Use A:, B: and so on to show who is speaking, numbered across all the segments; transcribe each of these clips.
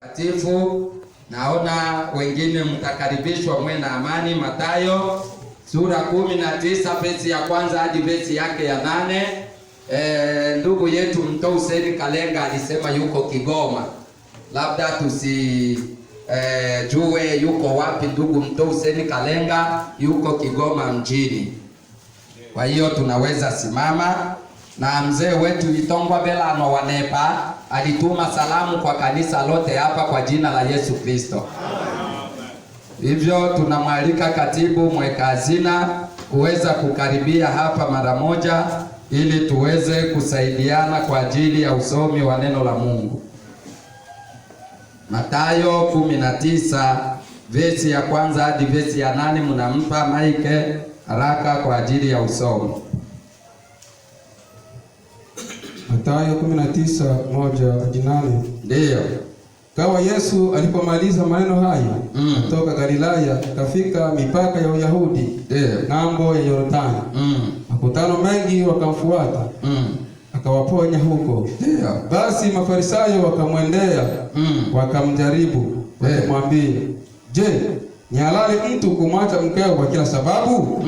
A: Takatifu, naona wengine mtakaribishwa mwe na amani. Mathayo sura 19 verse ya kwanza hadi verse yake ya 8. Ndugu yetu Mtouseni Kalenga alisema yuko Kigoma, labda jue yuko wapi. Ndugu Mtouseni Kalenga yuko Kigoma mjini, kwa hiyo tunaweza simama. Na mzee wetu Itongwa Belano wa Nepa alituma salamu kwa kanisa lote hapa kwa jina la Yesu Kristo. Hivyo tunamwalika katibu mweka hazina kuweza kukaribia hapa mara moja ili tuweze kusaidiana kwa ajili ya usomi wa neno la Mungu. Mathayo 19 verse ya kwanza hadi verse ya 8. Mnampa maike haraka kwa ajili ya usomi.
B: Mathayo 19:1 hadi 8.
A: Ndiyo.
B: Kawa Yesu alipomaliza maneno haya, kutoka Galilaya kafika mipaka ya Uyahudi, ng'ambo ya Yordani. Makutano mengi wakamfuata, akawaponya huko. Basi Mafarisayo wakamwendea, wakamjaribu, wakamwambia, "Je, ni halali mtu kumwacha mkeo kwa kila sababu?"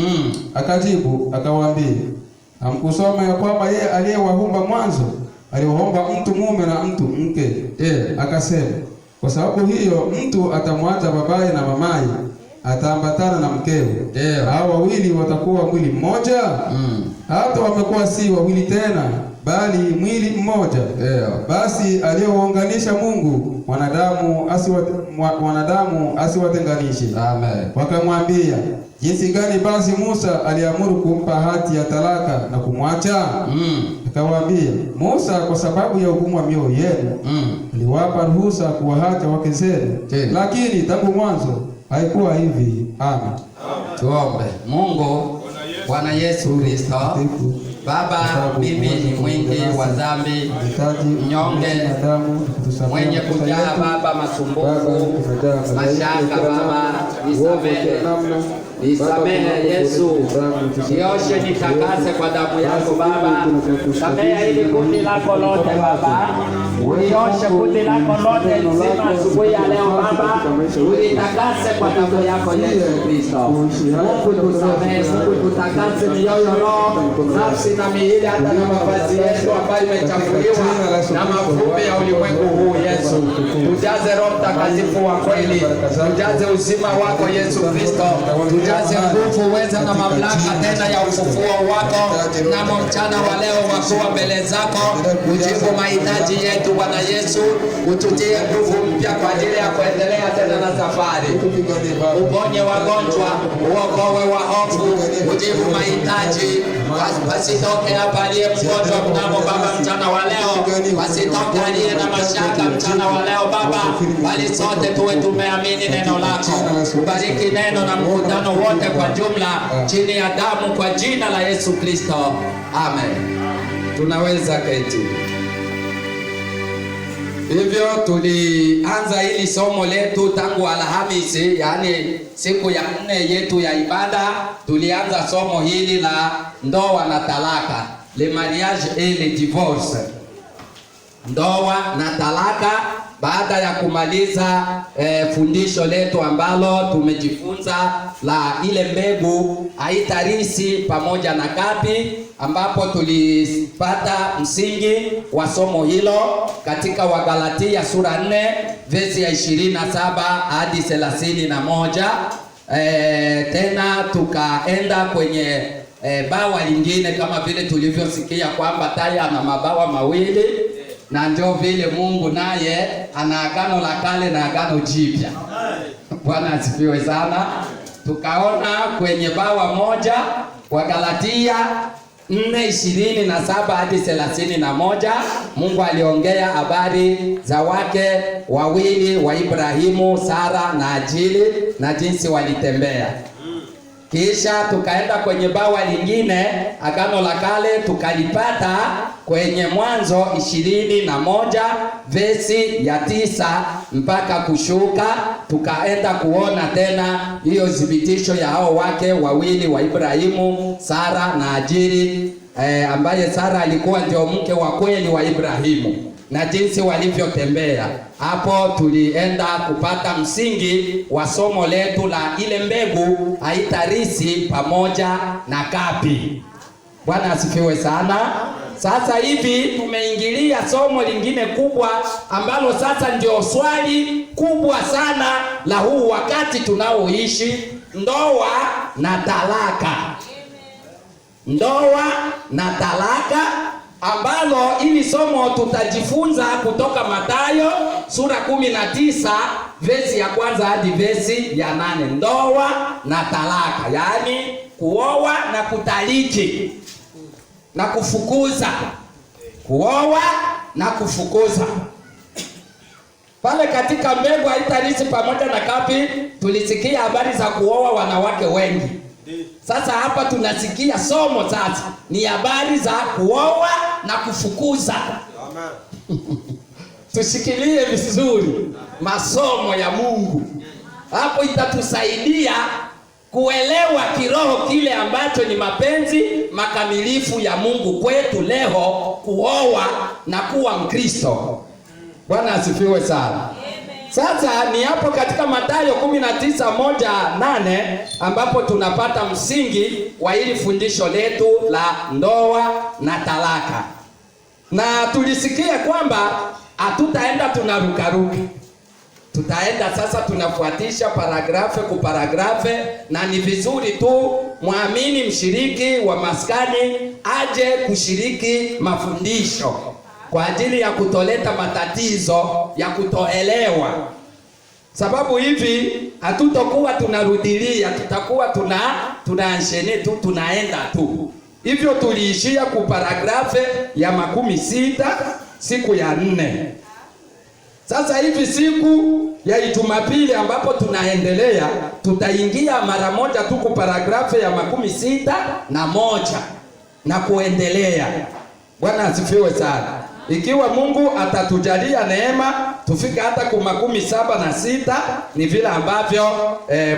B: Akajibu akawaambia, "Hamkusoma ya kwamba yeye aliyewaumba mwanzo aliwaumba mtu mume na mtu mke?" Akasema, "Kwa sababu hiyo mtu atamwacha babaye na mamaye, ataambatana na mkewe, hao wawili watakuwa mwili mmoja." Hata wamekuwa si wawili tena, bali mwili mmoja. Basi aliyowaunganisha Mungu, wanadamu asiwatenganishe.
A: Amen.
B: Wakamwambia, "Jinsi gani basi Musa aliamuru kumpa hati ya talaka na kumwacha?" Akawaambia, "Musa kwa sababu ya ugumu wa mioyo yenu aliwapa ruhusa kuwaacha wake zenu, lakini tangu mwanzo haikuwa hivi." Amen.
A: Tuombe. Mungu Bwana Yesu Kristo, Baba, mimi ni mwingi wa dhambi, mnyonge, mwenye kujaa Baba masumbufu, mashaka Baba, nisamehe Yesu, nioshe nitakase kwa damu yako Baba. Samehe ili kundi lako lote Baba, nioshe kundi lako lote nzima asubuhi ya leo Baba, unitakase kwa damu yako Yesu Kristo. Mungu tusamehe, Mungu tutakase mioyo, roho, nafsi na miili, hata na mavazi yetu ambayo imechafuliwa na mavumbi ya ulimwengu huu. Yesu, tujaze Roho Mtakatifu wa kweli, tujaze uzima wako Yesu Kristo, tujaze nguvu, uweza na mamlaka tena ya ufufuo wako. Namo mchana wa leo wakuwa mbele zako, ujibu mahitaji yetu Bwana Yesu, ututie nguvu mpya kwa ajili ya kuendelea tena na safari. Uponye wagonjwa, uokoe waovu, ujibu mahitaji. Wasitoke hapa aliye mgonjwa mnamo Baba mchana wa leo, wasitoke aliye na mashaka mchana wa leo Baba, bali sote tuwe tumeamini neno lako. Ubariki neno na mkutano wote kwa jumla chini ya damu kwa jina la Yesu Kristo. Amen. Tunaweza keti. Hivyo tulianza hili somo letu tangu Alhamisi, yani siku ya 4 yetu ya ibada. Tulianza somo hili la ndoa na talaka, le mariage et le divorce, ndoa na talaka. Baada ya kumaliza fundisho letu ambalo tumejifunza la ile mbegu haitarisi pamoja na kapi, ambapo tulipata msingi wa somo hilo katika Wagalatia sura 4 verse ya 27 hadi 31. Tena tukaenda kwenye bawa lingine, kama vile tulivyosikia kwamba tai ana mabawa mawili, na ndio vile Mungu naye ana agano la kale na agano jipya. Bwana asifiwe sana. Tukaona kwenye bawa moja Wagalatia 4:27 hadi 31, Mungu aliongea habari za wake wawili wa Ibrahimu, Sara na Ajili, na jinsi walitembea. Kisha tukaenda kwenye bawa lingine, agano la kale, tukalipata kwenye Mwanzo 21 verse ya 9 mpaka kushuka. Tukaenda kuona tena hiyo thibitisho ya hao wake wawili wa Ibrahimu, Sara na Ajili, ambaye Sara alikuwa ndio mke wa kweli wa Ibrahimu. na jinsi walivyotembea. Hapo tulienda kupata msingi wa somo letu la ile mbegu haitarisi pamoja na kapi. Bwana asifiwe sana. Sasa hivi tumeingilia somo lingine kubwa ambalo sasa ndio swali kubwa sana la huu wakati tunaoishi, ndoa na talaka. Ndoa na talaka, ambalo hili somo tutajifunza kutoka Mathayo sura 19 vesi ya kwanza hadi vesi ya 8. Ndoa na talaka, yaani kuoa na kutaliki na kufukuza. Kuoa na kufukuza. Pale katika mbegu haitarisi pamoja na kapi tulisikia habari za kuoa wanawake wengi. Sasa hapa tunasikia somo sasa ni habari za kuoa na kufukuza. Amen. Tushikilie vizuri masomo ya Mungu. Hapo itatusaidia kuelewa kiroho kile ambacho ni mapenzi makamilifu ya Mungu kwetu leo, kuoa na kuwa Mkristo. Bwana asifiwe sana. Sasa ni hapo katika Mathayo 19:1-8 ambapo tunapata msingi wa hili fundisho letu la ndoa na talaka. Na tulisikia kwamba hatutaenda tunarukaruka. Tutaenda sasa tunafuatisha paragrafe kwa paragrafe, na ni vizuri tu muamini mshiriki wa maskani aje kushiriki mafundisho kwa ajili ya kutoleta matatizo ya kutoelewa. Sababu hivi hatutokuwa tunarudilia, tutakuwa tunaanshene tu, tunaenda tu. Hivyo tuliishia ku paragrafe ya 16 siku ya 4. Sasa hivi siku ya Jumapili ambapo tunaendelea, tutaingia mara moja tu ku paragrafe ya 61 na kuendelea. Bwana asifiwe sana. Ikiwa Mungu atatujalia neema tufika hata ku 76, ni vile ambavyo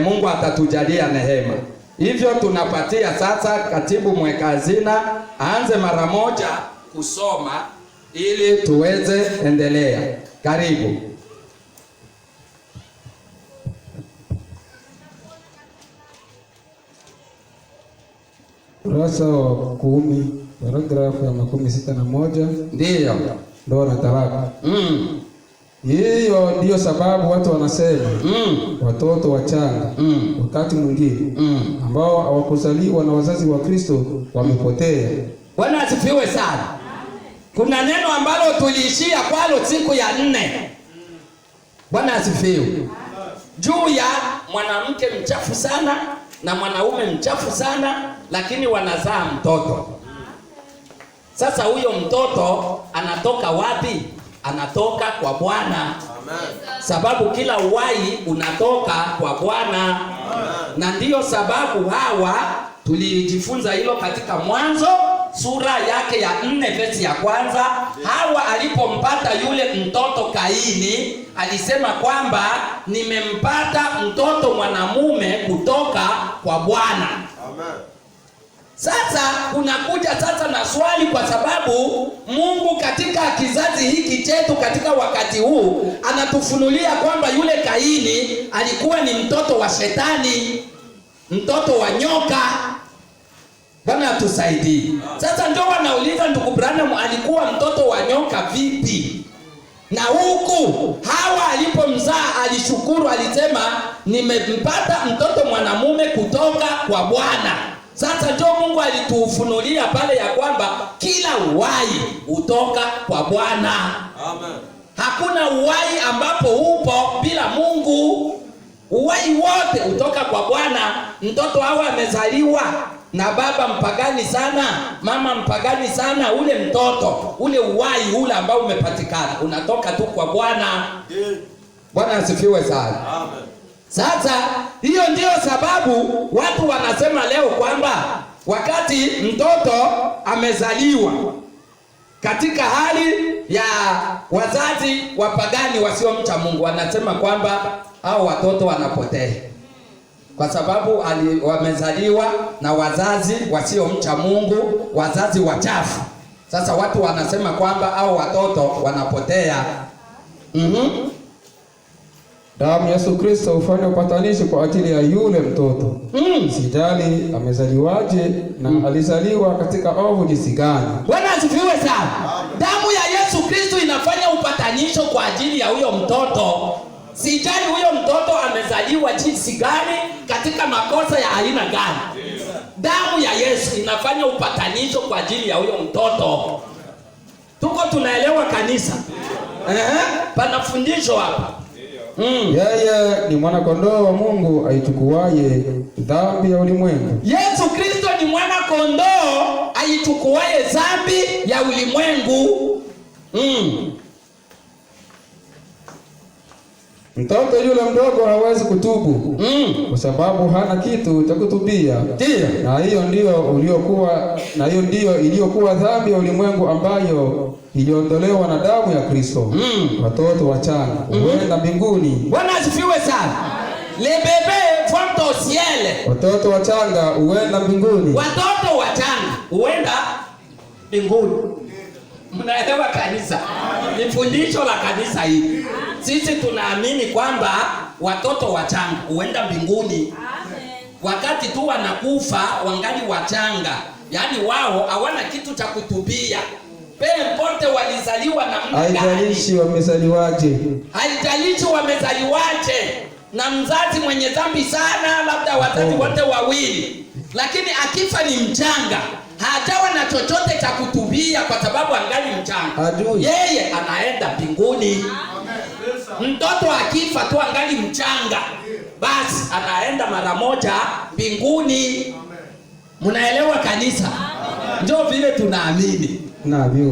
A: Mungu atatujalia neema. Hivyo tunapatia sasa katibu mweka hazina aanze mara moja kusoma ili tuweze endelea. Karibu.
B: Ukurasa wa 10, paragrafu ya 61.
A: Ndiyo.
B: Ndoa na talaka. Hiyo ndiyo sababu watu wanasema watoto wachanga wakati mwingine ambao hawakuzaliwa na wazazi wa Kristo wamepotea.
A: Bwana asifiwe sana. Kuna neno ambalo tuliishia kwalo siku ya 4. Bwana asifiwe. Juu ya mwanamke mchafu sana na mwanaume mchafu sana, lakini wanazaa mtoto. Sasa huyo mtoto anatoka wapi? Anatoka kwa Bwana. Sababu kila uhai unatoka kwa Bwana. Na ndiyo sababu Hawa, tulijifunza hilo katika Mwanzo sura yake ya 4 vesi ya kwanza. Hawa alipompata yule mtoto Kaini, alisema kwamba nimempata mtoto mwanamume kutoka kwa Bwana. Sasa kunakuja sasa na swali, kwa sababu Mungu katika kizazi hiki chetu katika wakati huu anatufunulia kwamba yule Kaini alikuwa ni mtoto wa Shetani, mtoto wa nyoka. Bwana atusaidie. Sasa ndio wanauliza ndugu Branham alikuwa mtoto wa nyoka vipi? Na huku Hawa alipomzaa alishukuru, alisema nimempata mtoto mwanamume kutoka kwa Bwana. Sasa ndio Mungu alitufunulia pale ya kwamba kila uhai utoka kwa Bwana. Amen. Hakuna uhai ambapo upo bila Mungu. Uhai wote utoka kwa Bwana. Mtoto Hawa amezaliwa na baba mpagani sana, mama mpagani sana, ule mtoto, ule uhai ule ambao umepatikana unatoka tu kwa Bwana. Bwana asifiwe sana. Amen. Sasa hiyo ndiyo sababu watu wanasema leo kwamba wakati mtoto amezaliwa katika hali ya wazazi wapagani wasiomcha Mungu, wanasema kwamba hao watoto wanapotea kwa sababu wamezaliwa na wazazi wasiomcha Mungu, wazazi wachafu. Sasa watu wanasema kwamba au watoto wanapotea.
B: Damu ya Yesu Kristo hufanya upatanisho kwa ajili ya yule mtoto. Sijali amezaliwaje na alizaliwa katika ovu jinsi gani.
A: Bwana asifiwe sana. Damu ya Yesu Kristo inafanya upatanisho kwa ajili ya huyo mtoto. Sijali huyo mtoto amezaliwa jinsi gani, katika makosa ya aina gani. Damu ya Yesu inafanya upatanisho kwa ajili ya huyo mtoto. Tuko tunaelewa kanisa? Pana fundisho hapa.
B: Yeye ni mwana kondoo wa Mungu aichukuaye dhambi ya ulimwengu.
A: Yesu Kristo ni mwana kondoo aichukuaye dhambi ya ulimwengu.
B: Mtoto yule mdogo hawezi kutubu kwa sababu hana kitu cha kutubia. Na hiyo ndiyo iliyokuwa dhambi ya ulimwengu ambayo iliondolewa na damu ya Kristo. Watoto wachanga huenda mbinguni.
A: Bwana asifiwe sana. Les bébés vont au ciel.
B: Watoto wachanga huenda mbinguni.
A: Watoto wachanga huenda mbinguni. Mnaelewa kanisa? Ni fundisho la kanisa hili. Sisi tunaamini kwamba watoto wachanga huenda mbinguni. Wakati tu wanakufa wangali wachanga. Yaani wao hawana kitu cha kutubia. Pote walizaliwa na Mungu.
B: Haijalishi wamezaliwaje.
A: Haijalishi wamezaliwaje. Na mzazi mwenye dhambi sana, labda wazazi wote wawili. Lakini akifa ni mchanga. Hajawa na chochote cha kutubia kwa sababu angali mchanga. Yeye anaenda mbinguni. Mtoto akifa tu angali mchanga, basi anaenda mara moja mbinguni. Mnaelewa kanisa? Ndio vile tunaamini.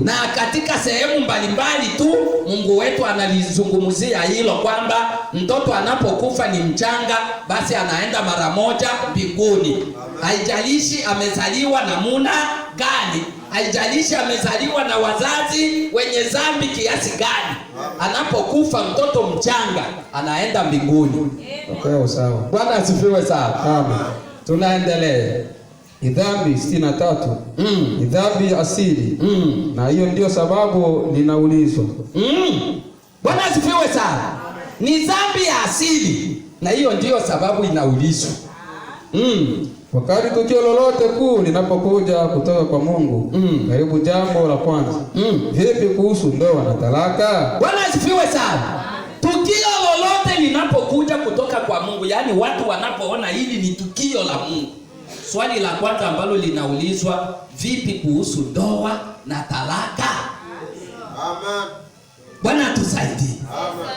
A: Na katika sehemu mbalimbali tu Mungu wetu analizungumzia hilo kwamba mtoto anapokufa ni mchanga, basi anaenda mara moja mbinguni. Haijalishi amezaliwa namuna gani, haijalishi amezaliwa na wazazi wenye dhambi kiasi gani, anapokufa mtoto mchanga anaenda mbinguni.
B: Okay, sawa.
A: Bwana asifiwe sana.
B: Amen.
A: Tunaendelea.
B: Ni dhambi 63. Ni dhambi asili. Na hiyo ndio sababu linaulizwa.
A: Bwana asifiwe sana. Ni dhambi ya asili na hiyo ndio sababu inaulizwa.
B: Wakati tukio lolote kuu linapokuja kutoka kwa Mungu, karibu jambo la kwanza. Vipi kuhusu ndoa na talaka?
A: Bwana asifiwe sana. Tukio lolote linapokuja kutoka kwa Mungu, yani watu wanapoona hili ni tukio la Mungu, swali la kwanza ambalo linaulizwa, vipi kuhusu ndoa na talaka? Amen. Bwana tusaidie.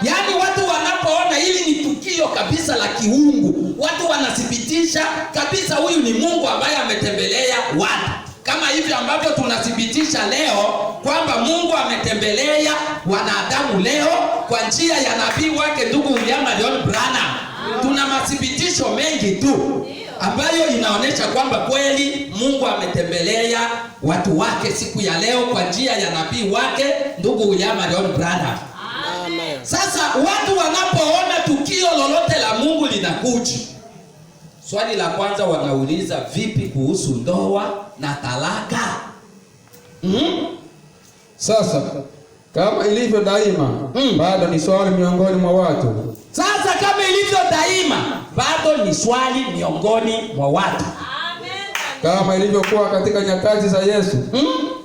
A: Yaani watu wanapoona hili ni tukio kabisa la kiungu, watu wanathibitisha kabisa huyu ni Mungu ambaye ametembelea watu. Kama hivi ambavyo tunathibitisha leo kwamba Mungu ametembelea wanadamu leo kwa njia ya nabii wake ndugu William Marion Branham. Tuna mathibitisho mengi tu ambayo inaonyesha kwamba kweli Mungu ametembelea watu wake siku ya leo kwa njia ya nabii wake ndugu William Marion Branham. Amen. Sasa watu wanapoona tukio lolote la Mungu linakuja, swali la kwanza wanauliza, vipi kuhusu ndoa na talaka?
B: Sasa kama ilivyo daima, bado ni swali miongoni mwa watu.
A: Sasa kama ilivyo daima, bado ni swali miongoni mwa watu.
B: Kama ilivyokuwa katika nyakati za Yesu,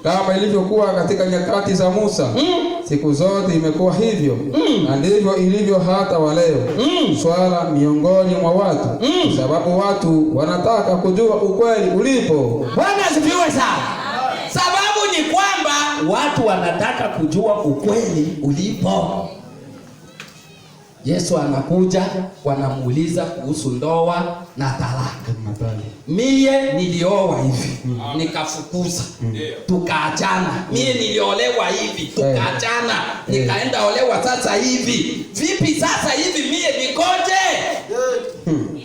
B: kama ilivyokuwa katika nyakati za Musa, siku zote imekuwa hivyo, na ndivyo ilivyo hata wa leo. Swala miongoni mwa watu, kwa sababu watu wanataka kujua ukweli ulipo.
A: Bwana asifiwe sana. Sababu ni kwamba watu wanataka kujua ukweli ulipo. Yesu anakuja, wanamuuliza kuhusu ndoa na talaka. Mie nilioa hivi, nikafukuza, tukaachana. Mie niliolewa hivi, tukaachana, nikaenda olewa sasa hivi. Vipi sasa hivi mie nikoje?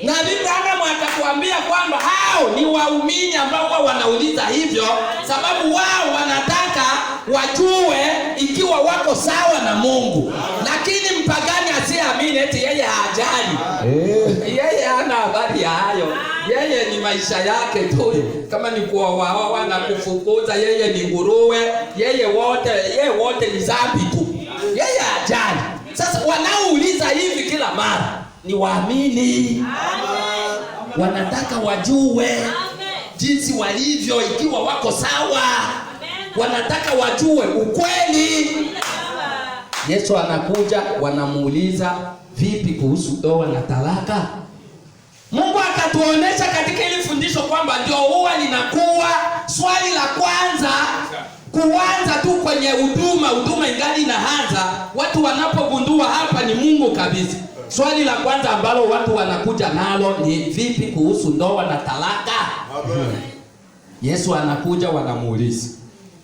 A: Na Biblia akakuambia kwamba hao ni waumini ambao wanauliza hivyo, sababu wao wanataka wajue ikiwa wako sawa na Mungu. Lakini mpagani asiamini eti yeye hajali. Yeye hana habari ya hayo. Yeye ni maisha yake tu, kama ni kuoa na kufukuza, yeye ni nguruwe, yeye wote ni dhambi tu, yeye ajali. Sasa wanaouliza hivi kila mara ni waamini, wanataka wajue jinsi walivyo, ikiwa wako sawa, wanataka wajue ukweli. Yesu anakuja, wanamuuliza vipi kuhusu ndoa na talaka? Mungu akatuonesha katika ile fundisho kwamba ndio huwa linakuwa swali la kwanza kuanza tu kwenye huduma ingali inaanza. Watu wanapogundua hapa ni Mungu kabisa, swali la kwanza ambalo watu wanakuja nalo ni vipi kuhusu ndoa na talaka? Amen. Yesu anakuja, wanamuuliza.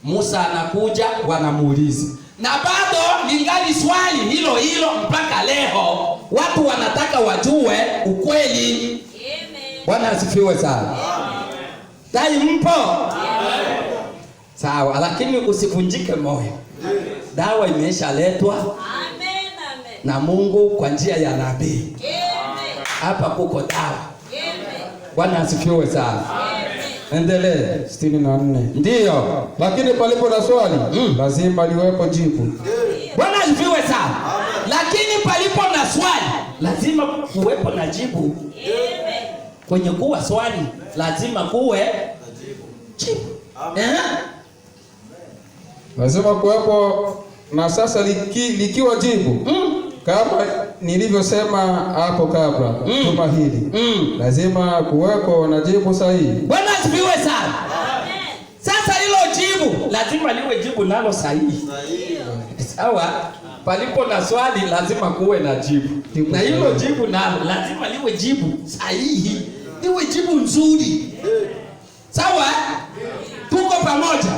A: Musa anakuja, wanamuuliza. Na bado lingali swali hilo mpaka leo. Watu wanataka wajue ukweli. Amen. Bwana asifiwe sana. Tai mpo? Amen. Sawa, lakini usivunjike moyo. Dawa imeshaletwa. Amen. Na Mungu kwa njia ya nabii. Amen. Hapa kuko dawa. Amen. Bwana asifiwe sana. Endelee. 64. Ndiyo.
B: Lakini palipo na swali, lazima liwepo jibu.
A: Bwana asifiwe sana. Lakini palipo na swali, lazima kuwepo na jibu. Amen. Kwenye kuwa swali, lazima kuwe jibu. Amen.
B: Lazima kuwepo na sasa likiwa jibu. Kama nilivyosema hapo kabla, tuma hili. Lazima kuweko na jibu sahihi.
A: Bwana asifiwe sana. Amen. Sasa hilo jibu lazima liwe jibu nalo sahihi. Sawa? Palipo na swali lazima kuwe na jibu. Na hilo jibu nalo lazima liwe jibu sahihi. Liwe jibu nzuri. Sawa? Tuko pamoja?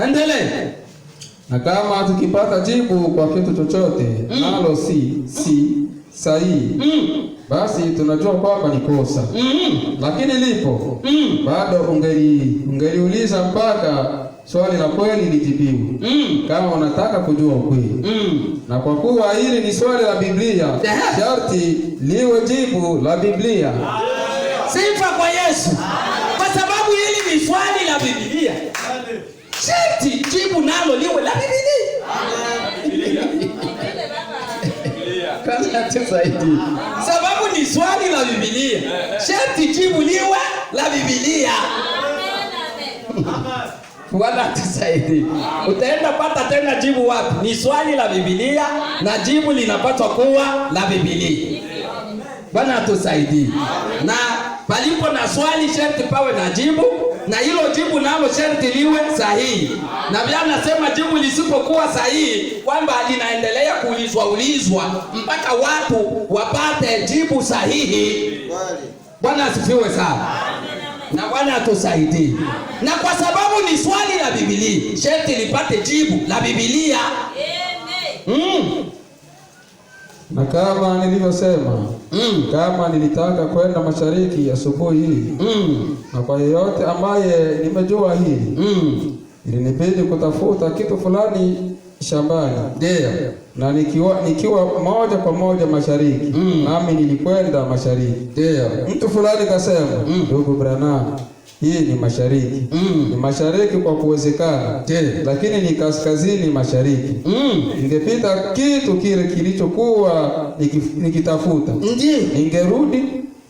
A: Endelee.
B: Na kama tukipata jibu kwa kitu chochote nalo si sahihi, basi tunajua kwamba ni kosa. Lakini lipo bado ungeliuliza mpaka swali la kweli lijibiwe, kama unataka kujua ukweli. Na kwa kuwa hili ni swali la Biblia, sharti liwe jibu la Biblia.
A: Sifa kwa Yesu. Kwa sababu hili ni swali la Biblia, sharti jibu nalo liwe la Biblia. Sababu ni swali la Biblia, sharti jibu liwe la Biblia. Bwana tusaidie. Utaenda pata tena jibu wapi? Ni swali la Biblia na jibu linapaswa kuwa la Biblia. Bwana tusaidie. Na palipo na swali sharti pawe na jibu, na hilo jibu nalo sharti liwe sahihi. Na Biblia nasema jibu lisipokuwa sahihi kwamba linaendelea kuulizwa mpaka watu wapate jibu sahihi. Bwana asifiwe sana. Na Bwana atusaidie. Na kwa sababu ni swali la Biblia, sharti lipate jibu la Biblia. Amen.
B: Na kama nilivyosema, kama nilitaka kwenda mashariki asubuhi hii, na kwa yeyote ambaye nimejua hili, ilinibidi kutafuta kitu fulani shambani.
A: Ndio.
B: Na nikiwa moja kwa moja mashariki, nami nilikwenda mashariki. Ndio. Mtu fulani kasema, ndugu Branham, hii ni mashariki. Ni mashariki kwa kuwezekana. Lakini ni kaskazini mashariki. Ningepita kitu kile kilichokuwa nikitafuta. Ningerudi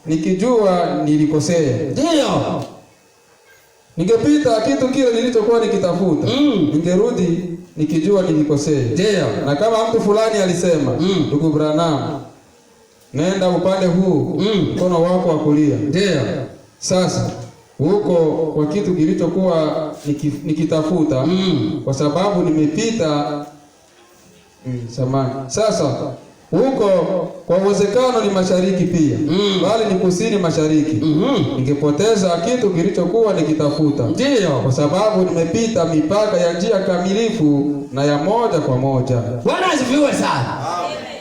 B: nikijua nilikosea.
A: Ndio.
B: Ningepita kitu kile nilichokuwa nikitafuta. Ningerudi nikijua nilikosea.
A: Ndio.
B: Na kama mtu fulani alisema, ndugu Branham, nenda upande huu, mkono wako wa kulia.
A: Ndio.
B: Sasa huko kwa kitu kilichokuwa nikitafuta, kwa sababu nimepita samani. Sasa huko kwa uwezekano ni mashariki pia, bali ni kusini mashariki. Ningepoteza kitu kilichokuwa nikitafuta.
A: Ndio.
B: Kwa sababu nimepita mipaka ya njia kamilifu na ya moja kwa moja.
A: Bwana asifiwe sana.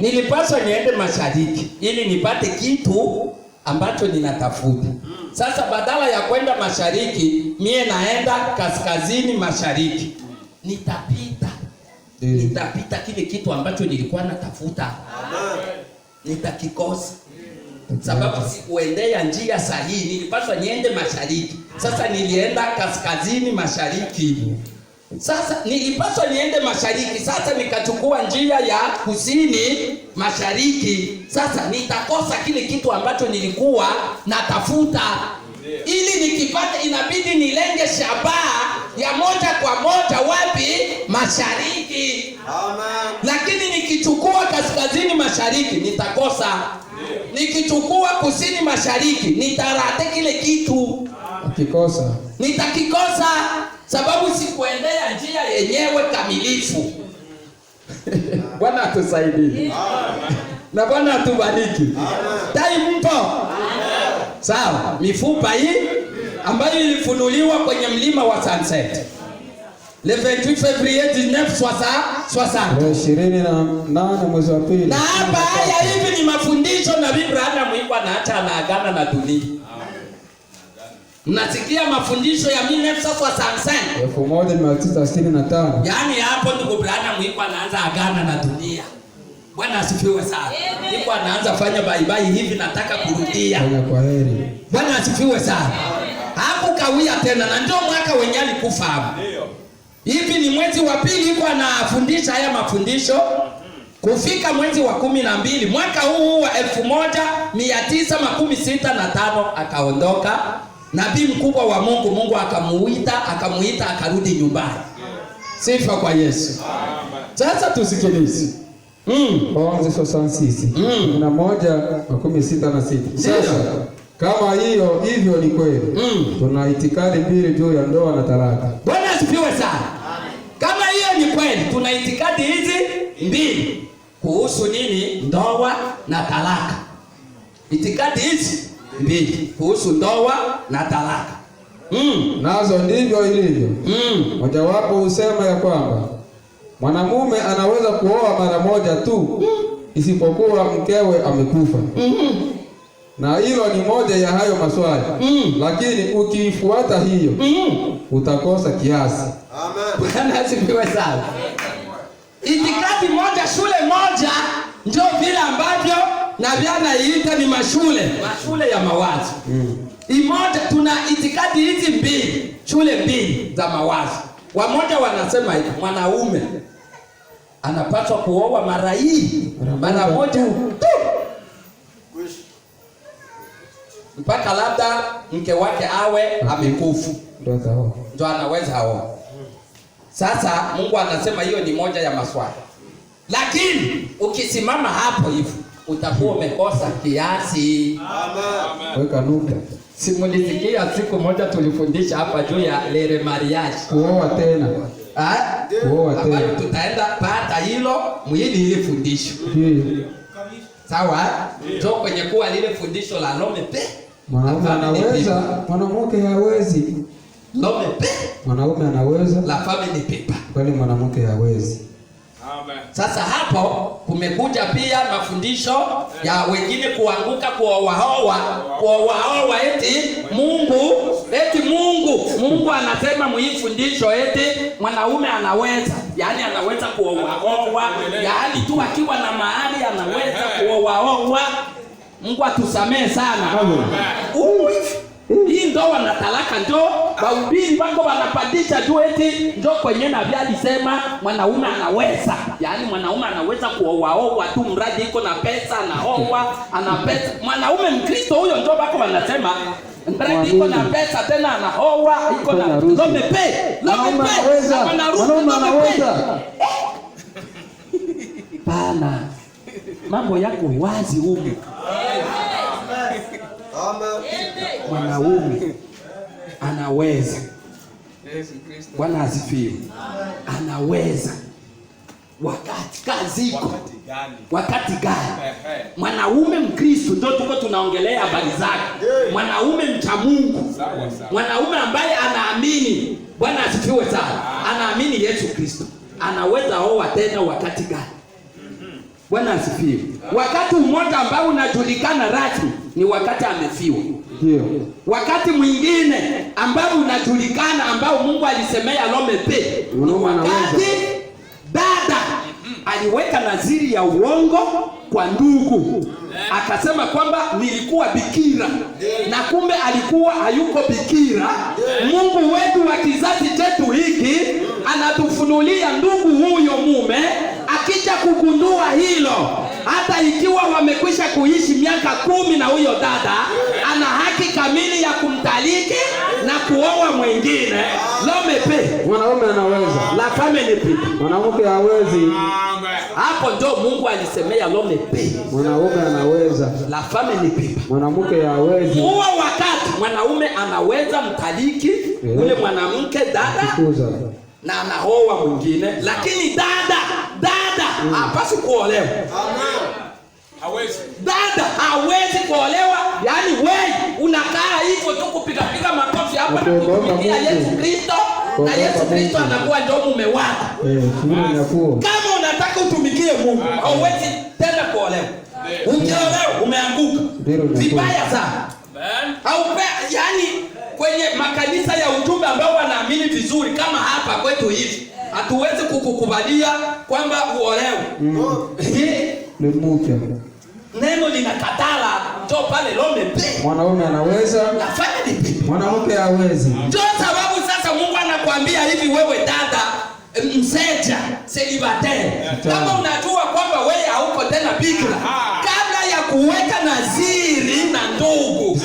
A: Nilipaswa niende mashariki ili nipate kitu ambacho ninatafuta. Sasa badala ya kwenda mashariki, mie naenda kaskazini mashariki. Nitapita kile kitu ambacho nilikuwa natafuta. Nitakikosa. sababu sikuendea njia sahihi. Nilipaswa niende mashariki, sasa nilienda kaskazini mashariki. Sasa nilipaswa niende mashariki, sasa nikachukua njia ya kusini mashariki. Sasa nitakosa kile kitu ambacho nilikuwa natafuta. Ili nikipata, inabidi nilenge shabaha ya moja kwa moja wapi? Mashariki. Amen. Lakini nikichukua kaskazini mashariki nitakosa. Nikichukua kusini mashariki nitarate kile kitu. Nitakikosa sababu sikuendea njia yenyewe kamilifu. Bwana atusaidie. Na Bwana atubariki. Tai mpo? Sawa, mifupa hii ambayo ilifunuliwa kwenye mlima wa Sunset. Le 28 février 1960.
B: 28 mwezi wa pili.
A: Na hapa haya hivi ni mafundisho na Abraham mwikwa na hata anaagana na dunia. Mnasikia mafundisho ya
B: 1965.
A: Yaani hapo ndugu Abraham mwikwa anaanza agana na dunia. Bwana asifiwe sana. Niko anaanza fanya bye hivi, nataka kurudia.
B: Kwaheri.
A: Bwana asifiwe sana. Hakukawia tena, na ndio mwaka wenyewe alikufa hapo. Hivi ni mwezi wa pili yuko anafundisha haya mafundisho. Kufika mwezi wa 12 mwaka huu wa 1965 akaondoka. Nabii mkubwa wa Mungu akamuita akarudi nyumbani. Sifa kwa Yesu. Sasa tusikilize.
B: 11:66. Sasa kama hivyo ni kweli, tuna itikadi mbili juu ya ndoa na talaka.
A: Bwana asifiwe sana. Kama hiyo ni kweli, tuna itikadi hizi mbili kuhusu nini? Ndoa na talaka. Itikadi hizi mbili kuhusu ndoa na talaka.
B: Nazo ndivyo ilivyo. Mojawapo husema ya kwamba mwanamume anaweza kuoa mara moja tu, isipokuwa mkewe amekufa. Na hilo ni moja ya hayo maswali. Lakini ukifuata hiyo, utakosa kiasi.
A: Amen. Bwana asifiwe sana. Itikadi moja, shule moja, ndio vile ambavyo na vyanaita ni mashule ya mawazo. Imoja, tuna itikadi hizi mbili, shule mbili za mawazo. Wamoja wanasema hivi, mwanaume anapaswa kuoa mara moja tu, mpaka labda mke wake awe amekufa, ndio anaweza aoa. Sasa Mungu anasema hiyo ni moja ya maswali. Lakini ukisimama hapo hivi utakuwa umekosa kiasi.
B: Amen. Weka nukta.
A: Simulisikia siku moja tulifundisha hapa juu ya lere mariage.
B: Kuoa tena. Kuoa tena.
A: Tutaenda pata hilo mwili ile fundisho. Sawa? Ndio kwenye kuwa lile fundisho la lome pe.
B: Mwanaume anaweza, mwanamke hawezi.
A: Lome pe.
B: Mwanaume anaweza.
A: La family paper.
B: Kwani mwanamke hawezi.
A: Amen. Sasa hapo kumekuja pia mafundisho ya wengine kuanguka kuoa eti Mungu anasema muifundisho eti mwanaume anaweza, yani anaweza kuoa, yani tu akiwa na mahali anaweza kuoa. Mungu atusamee sana. Hii ndoa na talaka ndio wahubiri wako wanapandisha juu eti ndio kwenye nabii alisema mwanaume anaweza. Yaani mwanaume anaweza kuoa tu mradi iko na pesa, ana pesa. Mwanaume Mkristo huyo ndio wako wanasema mradi iko na pesa tena anaoa, iko na lomepe. Mwanaume anaweza. Bana. Mambo yako wazi huko. Mwanaume anaweza. Bwana asifiwe. Anaweza. Wakati gani? Mwanaume Mkristo ndio tuko tunaongelea habari zake. Mwanaume mcha Mungu. Mwanaume ambaye anaamini. Bwana asifiwe sana. Anaamini Yesu Kristo. Anaweza oa tena wakati gani? Bwana asifiwe. Wakati mmoja ambao unajulikana rasmi ni wakati amefiwa.
B: Ndio.
A: Wakati mwingine ambao unajulikana ambao Mungu alisemea lomepe. Wakati dada aliweka nadhiri ya uongo kwa ndugu. Akasema kwamba nilikuwa bikira, na kumbe alikuwa hayuko bikira. Mungu wetu wa kizazi chetu hiki anatufunulia ndugu huyo mume, akija kugundua hilo, hata ikiwa wamekwisha kuishi miaka 10 na huyo dada, ana haki kamili ya kumtaliki na kuoa mwingine. Lomepe
B: Mwanaume anaweza.
A: La femme ne peut.
B: Mwanamke hawezi.
A: Hapo ndio Mungu alisemea lomepe.
B: Mwanaume anaweza.
A: La femme ne peut.
B: Mwanamke hawezi.
A: Huo wakati mwanaume anaweza mtaliki ule mwanamke dada na anaoa mwingine, lakini dada hapasi kuolewa. Dada hawezi kuolewa. Yaani wewe unakaa hivyo tu kupiga makofi hapa na kutumikia Yesu Kristo, na Yesu Kristo anakuwa ndio mume wako. Kama unataka utumikie Mungu, hauwezi tena kuolewa. Ukiolewa umeanguka vibaya sana. Yaani kwenye makanisa ya utume ambao wanaamini vizuri kama hapa kwetu hivi, hatuwezi kukukubalia kwamba uolewe. Neno linakatala, ndio pale lomepe.
B: Mwanaume anaweza,
A: nafanya ni
B: mwanamke hawezi.
A: Ndio sababu sasa Mungu anakuambia hivi, wewe dada mseja celibatere, kama unajua kwamba wewe hauko tena bikira, kabla ya kuweka nadhiri na ndugu,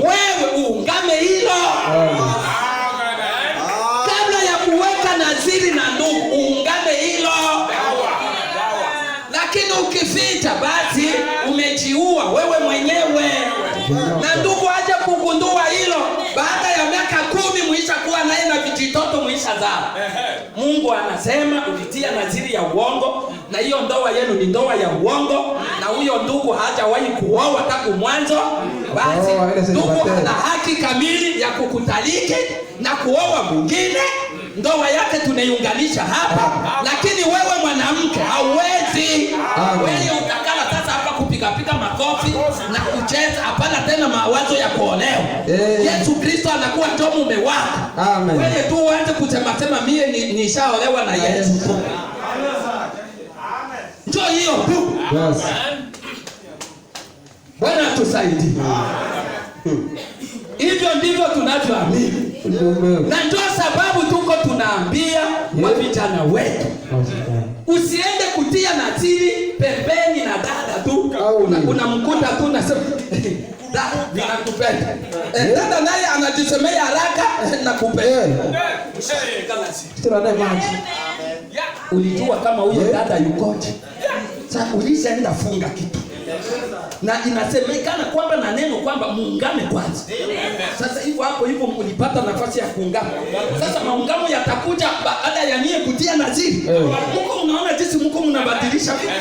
A: wewe uungame hilo. Kabla ya kuweka nadhiri na ndugu, uungame hilo. Lakini ukificha, basi umejiua wewe mwenyewe. Na ndugu aje kugundua hilo baada ya miaka 10 muisha kuwa naye na vijitoto muisha zaa. Mungu anasema ulitia nadhiri ya uongo, na hiyo ndoa yenu ni ndoa ya uongo, na huyo ndugu hajawahi kuoa tangu mwanzo. Basi ndugu ana haki kamili ya kukutaliki na kuoa mwingine. Ndoa yake tunaiunganisha hapa. Lakini wewe mwanamke hauwezi. Wewe utakala sasa hapa kupiga makofi na kucheza, hapana tena mawazo ya kuolewa. Yesu Kristo anakuwa ndio mume wako. Wewe tu uanze kusema mimi nishaolewa na Yesu. Ndio hiyo tu. Bwana tusaidie. Hivyo ndivyo tunavyoamini. Na ndio sababu tuko tunaambia kwa vijana wetu, usiende kutia nadhiri pembeni na dada tu. Unamkuta tu nasema dada ninakupenda. Dada naye anajisemea haraka nakupenda. Ulijua kama huyo dada yukoje? Sasa ulishaenda funga kitu. Na inasemekana kwamba na neno kwamba muungame kwanza. Sasa hivyo hapo hivyo mlipata nafasi ya kuungama. Sasa maungamo yatakuja baada ya nyie kutia nadhiri. Mko unaona jinsi mko mnabadilisha vitu.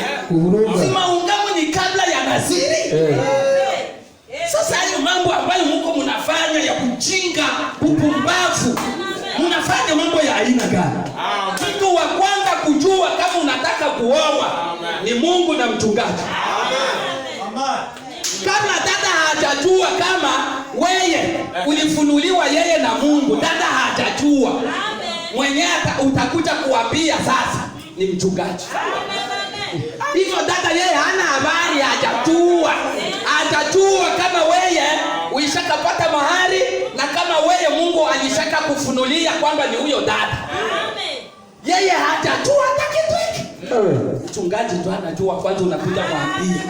A: Si maungamo ni kabla ya nadhiri. Sasa hayo mambo ambayo mko mnafanya ya kujinga, upumbavu, mnafanya mambo ya aina gani? Mtu wa kwanza kujua kama unataka kuoa ni Mungu na mchungaji. Kama dada hajajua kama wewe ulifunuliwa yeye na Mungu, dada hajajua, mwenyewe utakuja kuambia sasa ni mchungaji. Hivyo dada yeye hana habari, hajajua kama wewe uishakapata mahali, na kama wewe Mungu alishaka kufunulia kwamba ni huyo dada. Yeye hajajua hata kitu hiki. Mchungaji ndo anajua, kwanza unakuja kuambia.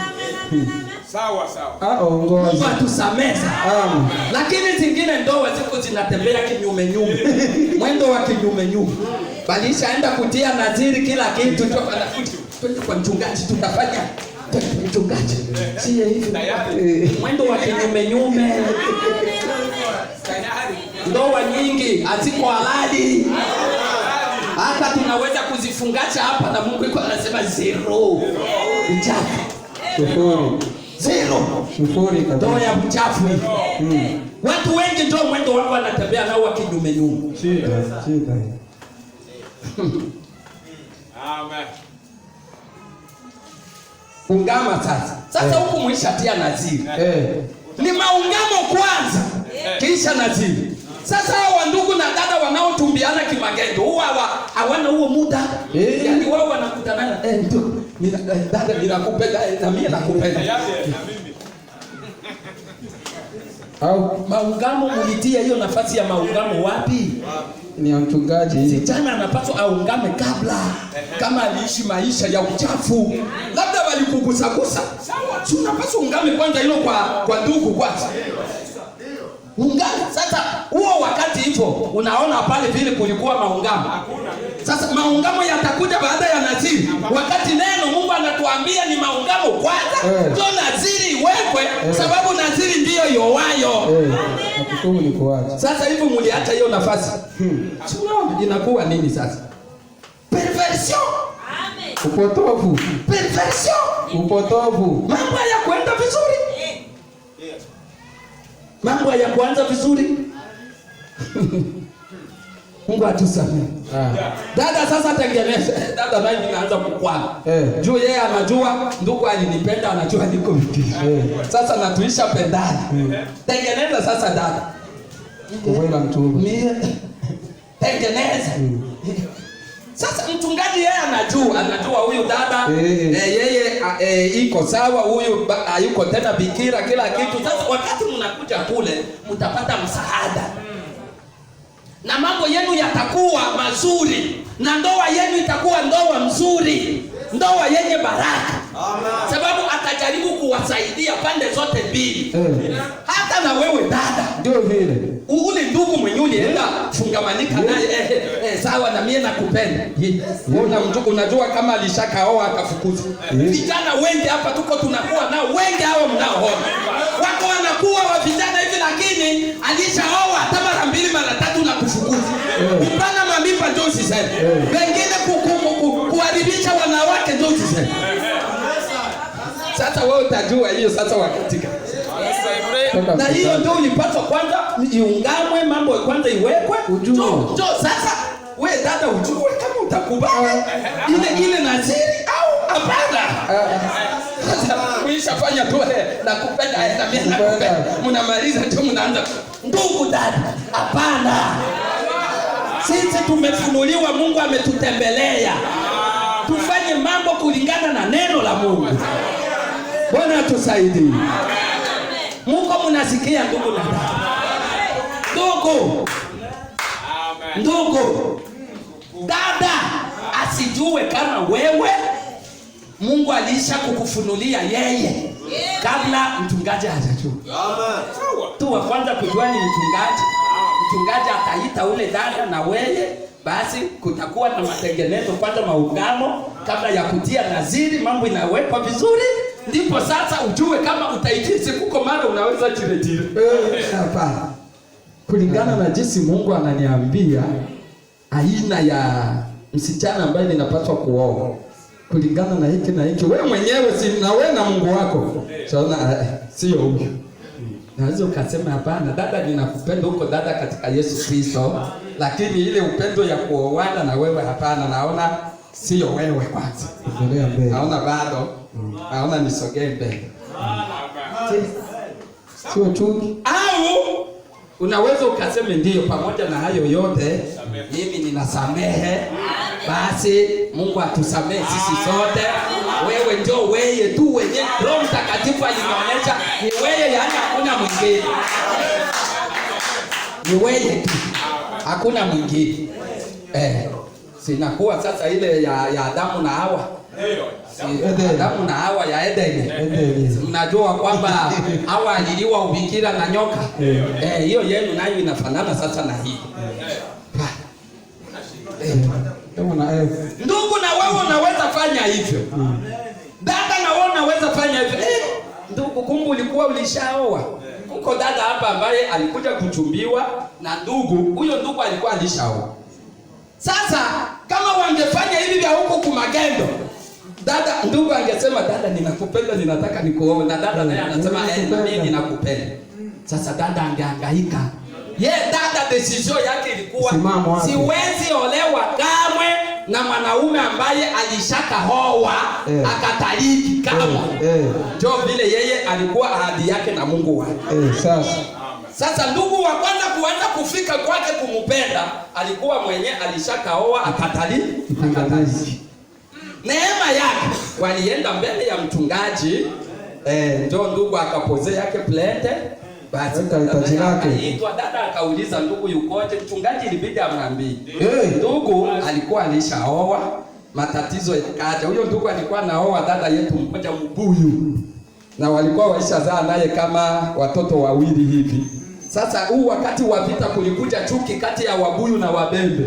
C: Sawa.
A: Mungu atusameza. Lakini zingine ndoa ziko zinatembea kinyume nyume. Mwendo wa kinyume nyume. Balishaenda kutia nadhiri kila kitu, twende kwa mchungaji tutafanya. Mchungaji si hivi. Mwendo wa kinyume nyume. Ndoa nyingi haziko halali. Hata tunaweza kuzifungasha hapa na Mungu yuko anasema zero. Uchafu. Sifuri. Ndoa ya uchafu. Watu wengi ndio mwendo wao wanatembea nao wa kinyume nyume.
B: Shida.
C: Amen.
A: Ungama sasa huku mwishatia nadhiri. Ni maungamo kwanza, kisha nadhiri. Sasa hao ndugu na dada wanaotumbiana kimagendo, huwa hawana huo muda. Yaani wao wanakutana ndio dada ninakupenda na mimi nakupenda.
B: Au
A: maungamo mlitia hiyo nafasi ya maungamo wapi?
B: Ni mchungaji.
A: Sijana anapaswa aungame kabla. Kama aliishi maisha ya uchafu, labda walikugusagusa. Sawa, si unapaswa ungame kwanza hilo kwa ndugu kwanza. Ungame. Sasa huo wakati hivyo unaona pale vile kulikuwa maungamo. Sasa maungamo yatakuja baada ya naziri. Wakati neno Mungu anatuambia ni maungamo kwanza, ndio naziri iwekwe, sababu naziri ndiyo yowayo.
B: Nakutumu ni kuacha.
A: Sasa hivyo mliacha hiyo nafasi. Sio inakuwa nini sasa? Perversion. Amen.
B: Upotovu.
A: Perversion.
B: Upotovu.
A: Mambo ya kwenda vizuri. Mambo ya kuanza vizuri. Mungu atusamehe. Dada sasa tengeneza. Dada naye anaanza kukwana. Juu yeye anajua ndugu alinipenda, anajua niko vipi. Sasa natuisha pendana. Tengeneza sasa dada.
B: Kuwela mtu.
A: Tengeneza. Sasa mchungaji yeye anajua huyu dada yeye iko sawa, huyu hayuko tena bikira kila kitu. Sasa wakati mnakuja kule mtapata msaada. Na mambo yenu yatakuwa mazuri, na ndoa yenu itakuwa ndoa mzuri, ndoa yenye baraka. Amen. Sababu atajaribu kuwasaidia pande zote mbili. Hata na wewe dada
B: ndio vile
A: ule ndugu mwenye ulienda fungamanika naye sawa na mimi nakupenda. Unajua kama alishakaoa akafukuza. Vijana wengi hapa tuko tunakuwa nao wengi hao mnaoona. Wako wanakuwa wa vijana hivi lakini alishaoa hata mara 2 mara 3 na kufukuza. Kupanga mamimba ndio usiseme. Wengine kuharibisha wanawake ndio usiseme. Sasa wewe utajua hiyo sasa wakati gani. Na hiyo ndio ulipaswa kwanza iungamwe, mambo kwanza iwekwe. Njoo sasa wewe dada ujue kama utakubali ile naziri au hapana. Sasa uishafanya tu na kupenda na mimi nakupenda. Mnamaliza tu mnaanza ndugu dada. Hapana. Sisi tumefunuliwa, Mungu ametutembelea. Tufanye mambo kulingana na neno la Mungu. Bwana atusaidie. Mungu mnasikia ndugu na dada. Ndugu. Dada asijue kama wewe Mungu alisha kukufunulia yeye kabla mchungaji hajajua. Amen. Tu wa kwanza kujua ni mchungaji. Mchungaji ataita ule dada na wewe, basi kutakuwa na matengenezo kwanza, maungamo kabla ya kutia naziri, mambo inawekwa vizuri. Ndipo sasa ujue kama utaitii kuko mara unaweza jiretire. Hapana. Kulingana na jinsi Mungu ananiambia aina ya msichana ambaye ninapaswa kuoa. Kulingana na hiki na hiki, wewe mwenyewe si na wewe na Mungu wako. Saona sio huyo. Naweza ukasema hapana, dada ninakupenda huko dada katika Yesu Kristo, lakini ile upendo ya kuoana na wewe hapana, naona sio wewe kwanza. Endelea mbele. Naona bado. Naona nisogee mbele.
B: Sio chuki.
A: Au unaweza ukasema ndio, pamoja na hayo yote mimi ninasamehe. Basi Mungu atusamehe sisi sote. Wewe ndio wewe tu wenye Roho Mtakatifu alinionyesha ni wewe, yani hakuna mwingine. Ni wewe tu. Hakuna mwingine. Sinakuwa sasa ile ya Adamu na Hawa. Adamu na Hawa ya Edeni. Mnajua kwamba Hawa aliliwa ubikira na nyoka. Hiyo yenu nayo inafanana sasa na hii. Ndugu na wewe unaweza fanya hivyo. Dada na wewe unaweza fanya hivyo. Ndugu, kumbe ulikuwa ulishaoa. Uko dada hapa ambaye alikuja kuchumbiwa na ndugu. Huyo ndugu alikuwa alishaoa. Sasa kama wangefanya hivi vya huko kumagendo, dada ndugu angesema dada ninakupenda, ninataka nikuoe, na dada naye anasema na mimi ninakupenda. Sasa dada angehangaika. Dada decision yake ilikuwa siwezi olewa kamwe na mwanaume ambaye alishakaoa akataliki kama. Ndio vile yeye alikuwa ahadi yake na Mungu wake.
B: Sasa
A: Sasa ndugu wa kwanza kuanza kufika kwake kumupenda alikuwa mwenye alishakaoa akatali. Neema yake walienda mbele ya mchungaji, ndio ndugu akapozea yake plete. Basi dada akauliza ndugu yukoje? Mchungaji ilibidi amwambie. Ndugu alikuwa alishaoa, matatizo yakaja. Huyo ndugu alikuwa naoa dada yetu mmoja mbuyu, na walikuwa waishazaa naye kama watoto wawili hivi. Sasa huu wakati wa vita kulikuja chuki kati ya Wabuyu na Wabembe.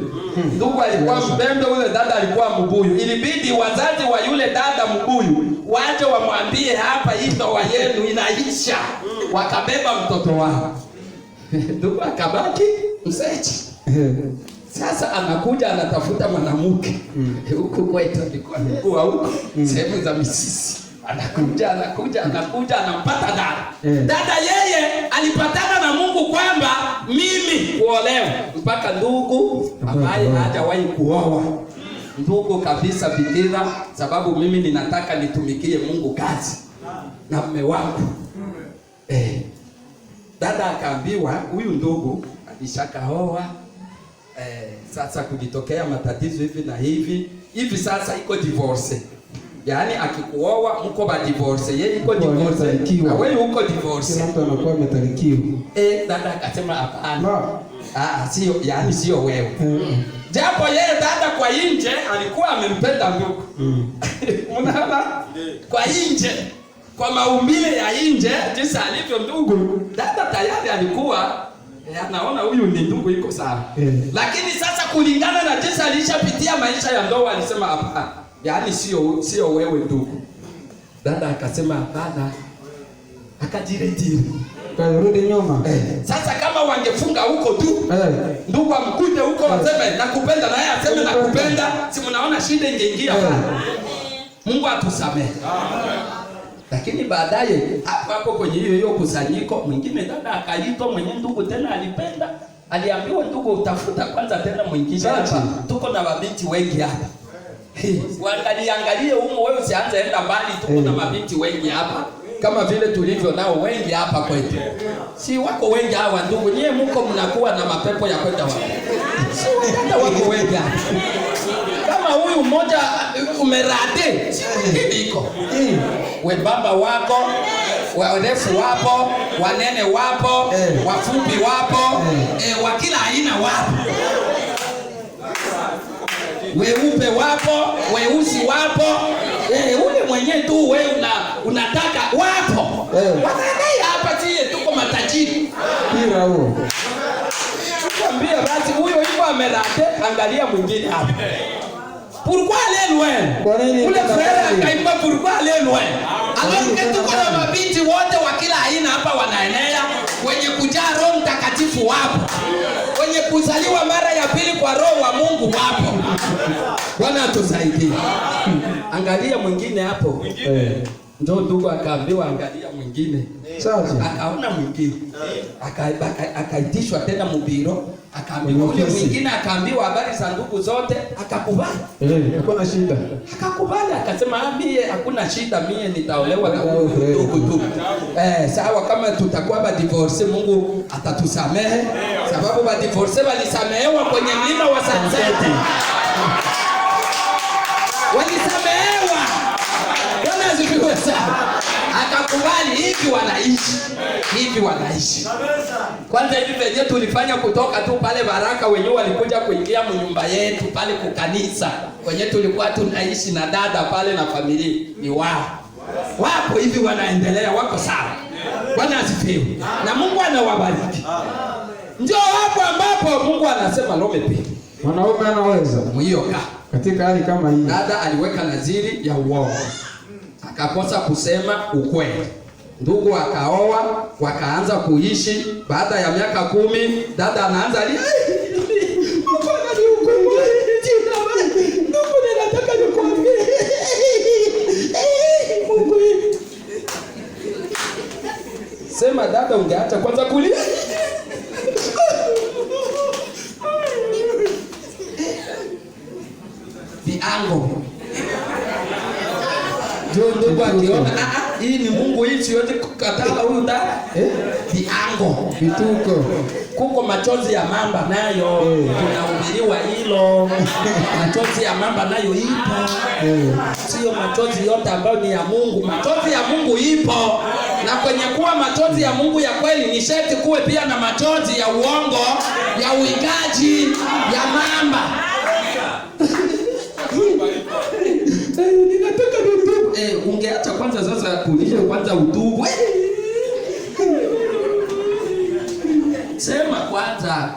A: Ndugu alikuwa Mbembe, yule dada alikuwa Mbuyu. Ilibidi wazazi wa yule dada Mbuyu waje wamwambie hapa hii ndoa yenu inaisha. Wakabeba mtoto wao. Ndugu akabaki msechi. Sasa anakuja anatafuta mwanamke. Huku kwetu alikuwa ndugu huko sehemu za Misisi. Anakuja anampata dada. Dada yeye alipatana na Mungu kwamba mimi kuolewa, mpaka ndugu ambaye hajawahi kuoa. Ndugu kabisa bikira, sababu mimi ninataka nitumikie Mungu kazi na mume wangu. Dada akaambiwa huyu ndugu alishakaoa, sasa kujitokea matatizo hivi na hivi. Hivi sasa iko divorce. Yaani akikuoa mko ba divorce, yeye iko divorce, na wewe uko divorce.
B: Kila mtu anakuwa ametalikiwa.
A: Dada akasema hapana. Sio, yaani sio wewe. Japo yeye dada kwa nje alikuwa amempenda ndugu. Unaona? Kwa nje, kwa maumbile ya nje, jinsi alivyo ndugu, dada tayari alikuwa anaona huyu ni ndugu iko sawa. Lakini sasa kulingana na jinsi alishapitia maisha ya ndoa alisema hapana. Yaani sio wewe ndugu. Dada akasema hapana. Akajiretiri.
B: Karudi nyuma.
A: Sasa kama wangefunga huko tu, ndugu amkute huko aseme nakupenda, na yeye aseme nakupenda, si mnaona shida ingeingia pale. Mungu atusamehe. Lakini baadaye hapo kwenye hiyo kusanyiko mwingine dada akaitwa mwenye ndugu tena alipenda. Aliambiwa ndugu utafuta kwanza tena mwingine hapa. Tuko na mabinti wengi hapa. Angalie humo, wewe usianze enda mbali, tuko na mabinti wengi hapa. Kama vile tulivyo nao wengi hapa kwetu. Si wako wengi hawa ndugu, nyie mko mnakuwa na mapepo ya kwenda wapi? Si wadada wako wengi hapa. Kama huyu mmoja umerade, si iko. Wembamba wako, warefu wapo, wanene wapo, wafupi wapo, wa kila aina wapo. Weupe wapo, weusi wapo, ule mwenye tu wewe unataka wapo. Wanadai hapa tie tuko matajiri.
B: Kila huo.
A: Tukwambia basi huyo hivyo amelate, angalia mwingine hapa. Pourquoi aller loin? Ule frère akaimba pourquoi aller loin? Alors que tuko na mabinti wote wa kila aina hapa wanaenea, wenye kujaa Roho Mtakatifu wapo. Wenye kuzaliwa mara ya pili kwa Roho wa Mungu wapo. Bwana atusaidie. Angalia mwingine hapo. Ndio ndugu akaambiwa angalia mwingine.
B: Sasa
A: akaona mwingine. Akaitishwa tena mbiro, akaambiwa yule mwingine, akaambiwa habari za ndugu zote, akakubali.
B: Hakuna shida.
A: Akakubali, akasema mimi hakuna shida, mimi nitaolewa na ndugu tu. Sawa, kama tutakuwa ba divorce Mungu atatusamehe, sababu ba divorce walisamehewa kwenye mlima wa Sanseti. Walisamehewa. Bwana asifiwe sana. Akakubali, hivi wanaishi. Kwanza hivi venye tulifanya kutoka tu pale Baraka, wenyewe walikuja kuingia nyumba yetu pale kukanisa. Wenyewe tulikuwa tunaishi na dada pale na familia ni wao. Wapo hivi wanaendelea, wako sawa. Bwana asifiwe. Na Mungu anawabariki. Ndio hapo ambapo Mungu anasema lomepe.
B: Mwanaume anaweza.
A: Mwiyoka.
B: Katika hali kama hii.
A: Dada aliweka nadhiri ya uongo. Akakosa kusema ukweli. Ndugu akaoa, wakaanza kuishi. Baada ya miaka 10, dada anaanza ndugu ninataka nikwambie. Sema dada, ungeacha kwanza kulia. Viango. Ndugu akiona hii ni Mungu, hii siwezi kukataa huyu dada. Viango,
B: vituko.
A: Kuko machozi ya mamba nayo tunahubiriwa hilo. Machozi ya mamba nayo ipo. Sio machozi yote ambayo ni ya Mungu. Machozi ya Mungu ipo. Na kwenye kuwa machozi ya Mungu ya kweli ni sharti kuwe pia na machozi ya uongo, ya uigaji, ya mamba. Ninataka utubu. Ungeacha kwanza sasa kuuliza kwanza utubu. Sema kwanza.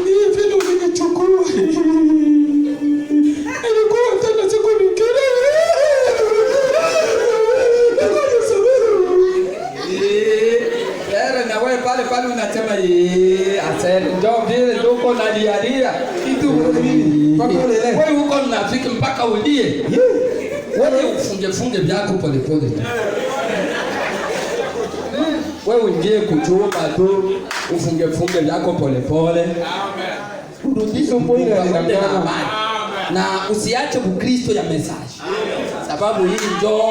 A: Ni vile umenichukua. Ilikuwa tena siku nyingine. Na wewe pale unasema asante ndio vile ndio na diaria kitu wewe huko mnafiki mpaka ulie wewe ufunge vyako pole wewe ungie kuchumba tu ufunge vyako pole urudishe mwili na usiache Ukristo ya message, sababu hii ndio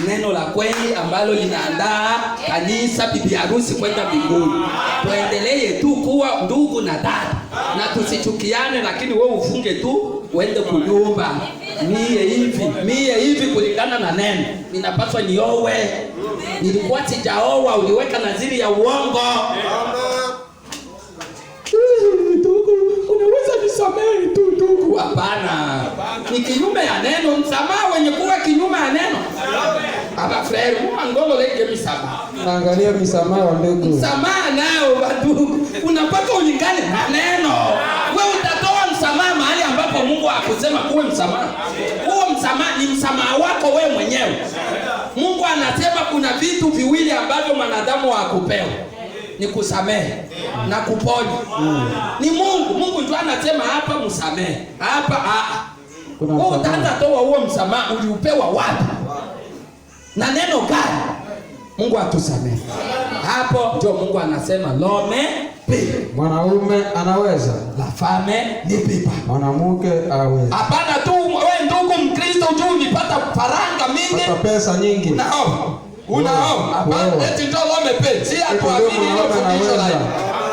A: neno la kweli ambalo linaandaa kanisa bibi harusi kwenda mbinguni. Tuendelee tu kuwa ndugu na dada na tusichukiane, lakini wewe ufunge tu uende kunyumba. Mie hivi kulingana na neno ninapaswa niowe. Nilikuwa sijaoa, uliweka nadhiri ya uongo. Unaweza nisamehe tu ndugu? Hapana. Ni kinyume ya neno. Msamaha wenye kuwa kinyume ya neno. Aba frere, ngolo leke misamaha.
B: Angalia misamaha wa ndugu.
A: Msamaha nao watu unapaka ulingane na neno. Wewe utatoa msamaha mahali ambapo Mungu hakusema kuwe msamaha. Huo msamaha ni msamaha wako wewe mwenyewe. Mungu anasema kuna vitu viwili ambavyo mwanadamu hakupewa. Ni kusamehe na kuponya. Ni Mungu ndio anasema hapa msamehe. Hapa wewe utaanza toa huo msamaha uliupewa wapi? Na neno gani? Mungu atusamehe. Hapo ndio Mungu anasema lome pe.
B: Mwanaume anaweza,
A: la femme ni pipa.
B: Mwanamke aweza.
A: Hapana tu wewe ndugu Mkristo ujue unipata faranga mingi,
B: pata pesa nyingi.
A: Unaomba. Hapana eti ndio lome pe. Si atuamini hilo fundisho la.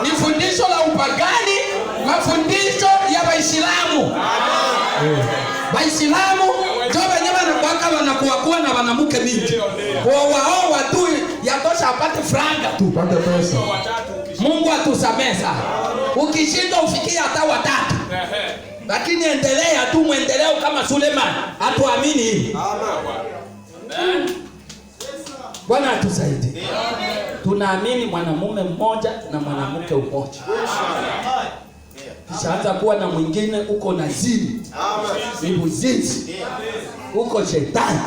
A: Ni fundisho la upagani, mafundisho ya Waislamu. Waislamu ndio wenyewe wanakuwa na wanamke mingi. Wao watu yatosha apate franga tu,
B: pate pesa.
A: Mungu atusamehe sana. Ukishinda ufikie hata watatu. Lakini endelea tu muendeleo kama Suleiman. Hatuamini hivi. Amen. Bwana atusaidie. Tunaamini mwanamume mmoja na mwanamke mmoja. Kisha anza kuwa na mwingine uko na zini. Amen. Ni uzinzi. Uko shetani.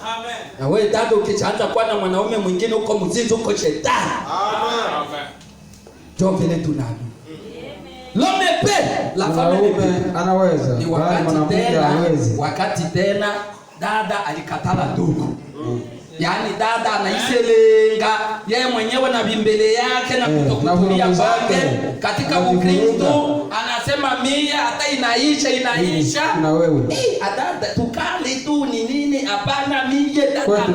A: Amen. Na wewe dada ukianza kuwa na mwanaume mwingine uko mzinzi, uko shetani. Amen. Ndio vile tunaamini. L'homme peut, la femme peut.
B: Anaweza.
A: Ni wakati tena dada alikatala ndugu. Yaani dada anaiselenga yeye mwenyewe na bimbele yake na kutokutulia kwake katika Ukristo. Anasema mia hata inaisha
B: na wewe.
A: Dada tukali tu ni nini? Hapana mie dada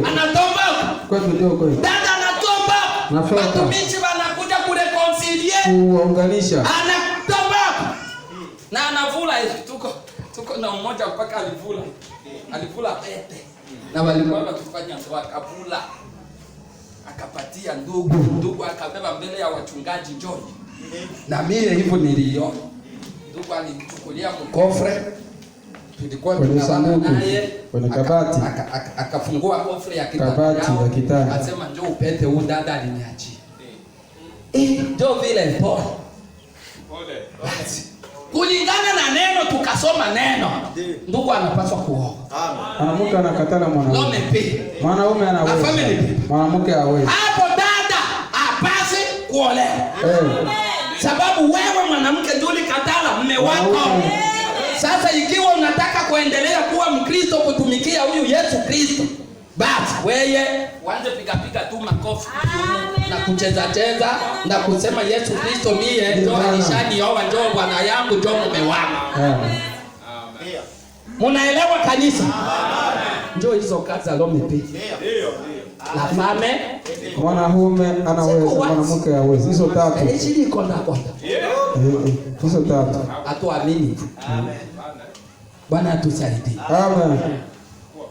A: anatomba.
B: Kwetu ndio kweli.
A: Dada anatomba. Watumishi wanakuja kureconciliate.
B: Kuunganisha.
A: Anatomba. Na anavula tuko na mmoja mpaka alivula pete. Na walikuwa wakifanya ndoa akavula. Akapatia ndugu akabeba mbele ya wachungaji njoni. Na mimi hivyo niliona. Ndugu alinichukulia mkofre. Tulikuwa tunalala naye
B: kwenye kabati.
A: Akafungua kofre ya
B: kitanda.
A: Akasema njoo upete huyu dada aliniachia. Ndio vile pole. Kulingana na neno tukasoma neno. Ndugu anapaswa kuoa.
B: Mwanamke anakatana mwanaume. Mwanaume anaweza. Mwanamke hawezi.
A: Hapo dada apasi kuolewa. Sababu wewe mwanamke ndio ulikatala mume wako. Sasa ikiwa unataka kuendelea kuwa Mkristo kutumikia huyu Yesu Kristo, Basi wewe uanze piga tu makofi na kucheza na kusema Yesu Kristo mie ndio alishanioa, ndio bwana yangu, ndio mume wangu. Munaelewa kanisa? Ndio hizo kazi alomepiga. La fame
B: mwanamume anaweza, mwanamke hawezi. Hizo tatu.
A: Hizi iko na kwa.
B: Hizo tatu.
A: Atuamini. Amen. Bwana atusaidie.
B: Amen.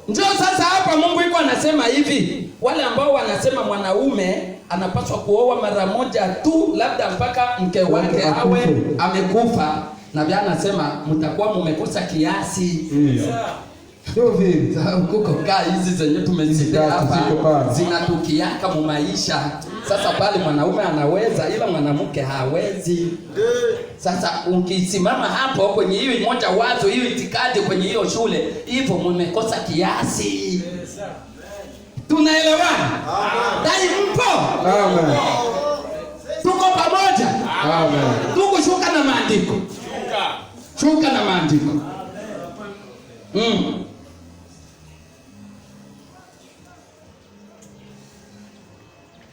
A: Ndio sasa hapa Mungu yuko anasema hivi, wale ambao wanasema mwanaume anapaswa kuoa mara moja tu, labda mpaka mke wake awe amekufa, na Biblia anasema mtakuwa mmekosa kiasi.
B: Ndio vile.
A: Kuko kaa hizi zenye tumezidia hapa zinatukiaka mu maisha. Sasa pale mwanaume anaweza ila mwanamke hawezi. Sasa ukisimama hapo kwenye hiyo moja wazo, hiyo itikadi kwenye hiyo shule, hivyo mmekosa kiasi. Tunaelewana? Dai mpo?
B: Amen.
A: Tuko pamoja?
B: Amen.
A: Tuko shuka na maandiko. Shuka na maandiko.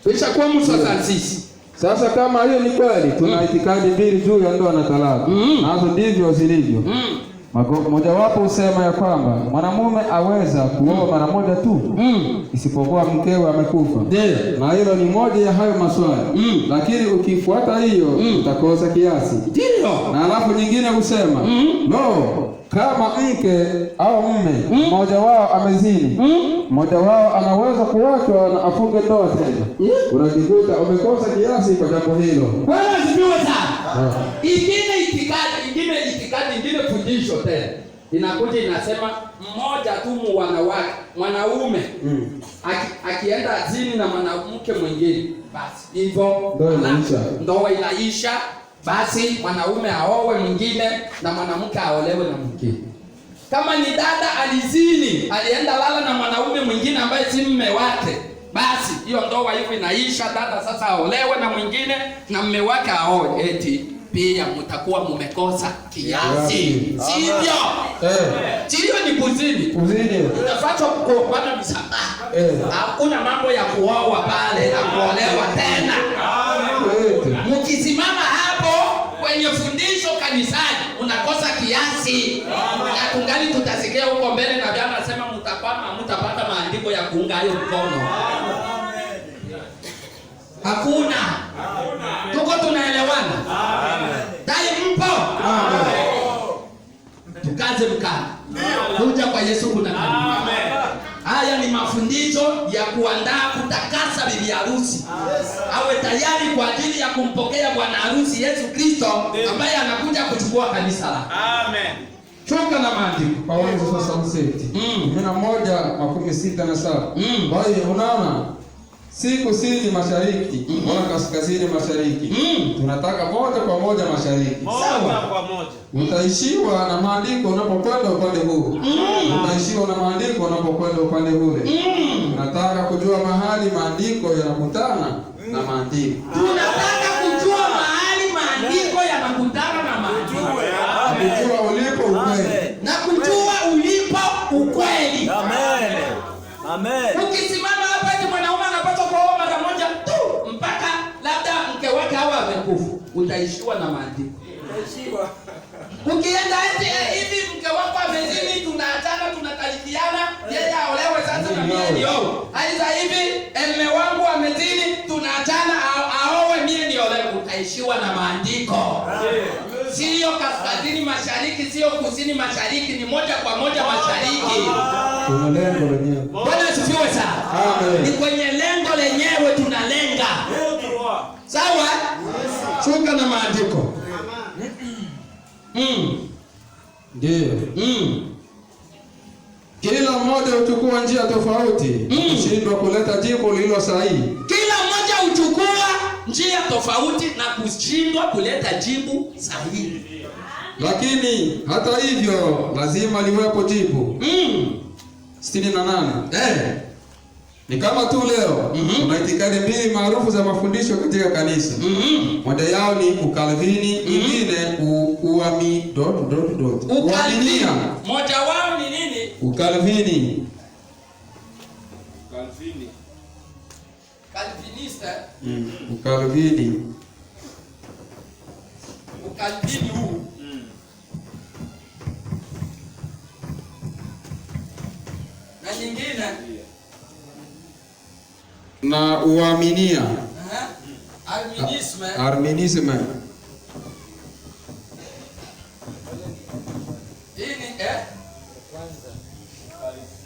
A: Tuishakuwa msasisi.
B: Sasa kama hiyo ni kweli, tuna itikadi mbili juu ya ndoa na talaka. Nazo ndivyo zilivyo. Mojawapo husema ya kwamba mwanamume aweza kuoa mara moja tu, isipokuwa mkewe amekufa. Na hilo ni moja ya hayo maswali. Lakini ukifuata hiyo utakosa kiasi. Na alafu nyingine husema no, kama mke au mume mmoja wao amezini, mmoja wao anaweza kuachwa na afunge ndoa tena. Unajikuta umekosa kiasi kwa jambo hilo.
A: Bwana asifiwe sana. Ingine fundisho tena. Inakuja inasema mmoja tu wanawake, mwanaume akienda zini na mwanamke mwingine, basi hivyo ndoa inaisha. Basi mwanaume aowe mwingine na mwanamke aolewe na mwingine. Kama ni dada alizini, alienda lala na mwanaume mwingine ambaye si mume wake, basi hiyo ndoa hiyo inaisha. Dada sasa aolewe na mwingine na mume wake aoe, eti pia mtakuwa mmekosa kiasi. Sivyo? Sivyo ni kuzini. Utafuata kuoana msamaha. Hakuna mambo ya kuoa pale na kuolewa tena. Mkisimama hapo kwenye fundisho kanisani unakosa kiasi. Na tungali tutasikia huko mbele na Biblia anasema mtapata maandiko ya kuunga hayo mkono. Hakuna. Tuko tunaelewana? Dai mpo? Tukaze mkana. Kuja kwa Yesu kuna kanisa. Haya ni mafundisho ya kuandaa kutakasa bibi harusi. Awe tayari kwa ajili ya kumpokea bwana harusi Yesu Kristo ambaye anakuja kuchukua kanisa lake. Amen.
B: Choka na maandiko. Paulo sasa mseti. 11:67. Kwa hiyo unaona si kusini mashariki wala kaskazini mashariki. Tunataka moja kwa moja mashariki.
A: Sawa
C: kwa moja.
B: Utaishiwa na maandiko unapokwenda upande huu. Utaishiwa na maandiko unapokwenda upande ule. Tunataka kujua mahali maandiko yanakutana na maandiko.
A: Tunataka kujua mahali maandiko yanakutana na maandiko.
B: Kujua ulipo ukweli.
A: Na kujua ulipo ukweli.
D: Amen. Amen.
A: Ukisimama hapa eti mwanaume anapaswa kuoa mara moja tu mpaka labda mke wake awe amekufa, utaishiwa na maandiko. Utaishiwa. Ukienda eti hivi mke wako amezini, tunaachana, tunakalifiana, yeye aolewe sasa na mimi nioe. Aidha hivi mume wangu amezini, tunaachana, aowe mimi niolewe, utaishiwa na maandiko. Sio kaskazini mashariki, sio kusini mashariki, ni moja kwa moja mashariki.
B: Kuna lengo lenyewe.
A: Bwana asifiwe sana.
B: Amen.
A: Ni kwenye lengo lenyewe tunalenga. Sawa? Shuka na maandiko.
B: Ndio. Kila mmoja huchukua njia tofauti kushindwa kuleta jibu lililo sahihi.
A: Kila mmoja huchukua njia tofauti na kushindwa kuleta jibu sahihi.
B: Lakini hata hivyo lazima liwepo jibu. 68. Ni kama tu leo kuna itikadi mbili maarufu za mafundisho katika kanisa. Moja yao ni ukalvini, nyingine uaminia.
A: Moja wao ni nini?
B: Ukalvini. Ukalvini.
A: Ukalvini huu. Na nyingine
B: Na uaminia.
A: Arminisme.
B: Arminisme.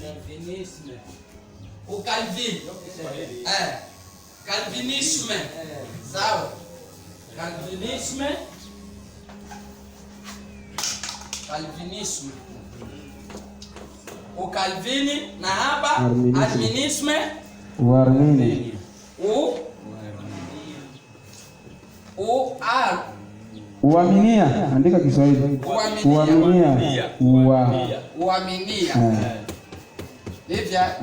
A: Calvinisme. O Calvin. Calvinisme. Sawa. Calvinisme. Calvinisme. O Calvini na hapa Arminisme.
B: Uarmini. Uaminia, andika Kiswahili. Uaminia.
A: Uaminia. Livya.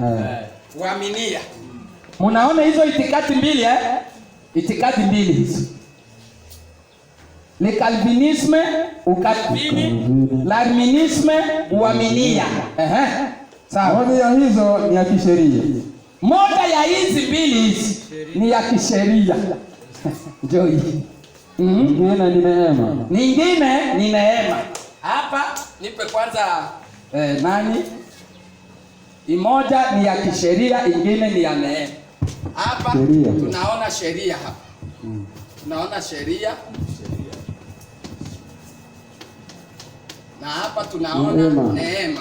A: Uaminia. Munaona hizo itikadi mbili Itikadi mbili hizo. Le Calvinisme, ukalvini, l'Arminisme, uaminia. Sawa.
B: Moja ya hizo ni ya kisheria.
A: Moja ya hizi mbili hizi ni ya kisheria. Njoo hii.
B: Nyingine ni neema.
A: Nyingine ni neema. Hapa nipe kwanza nani? Imoja ni ya kisheria, ingine ni ya neema. Hapa tunaona sheria hapa. Tunaona sheria. Na hapa tunaona neema.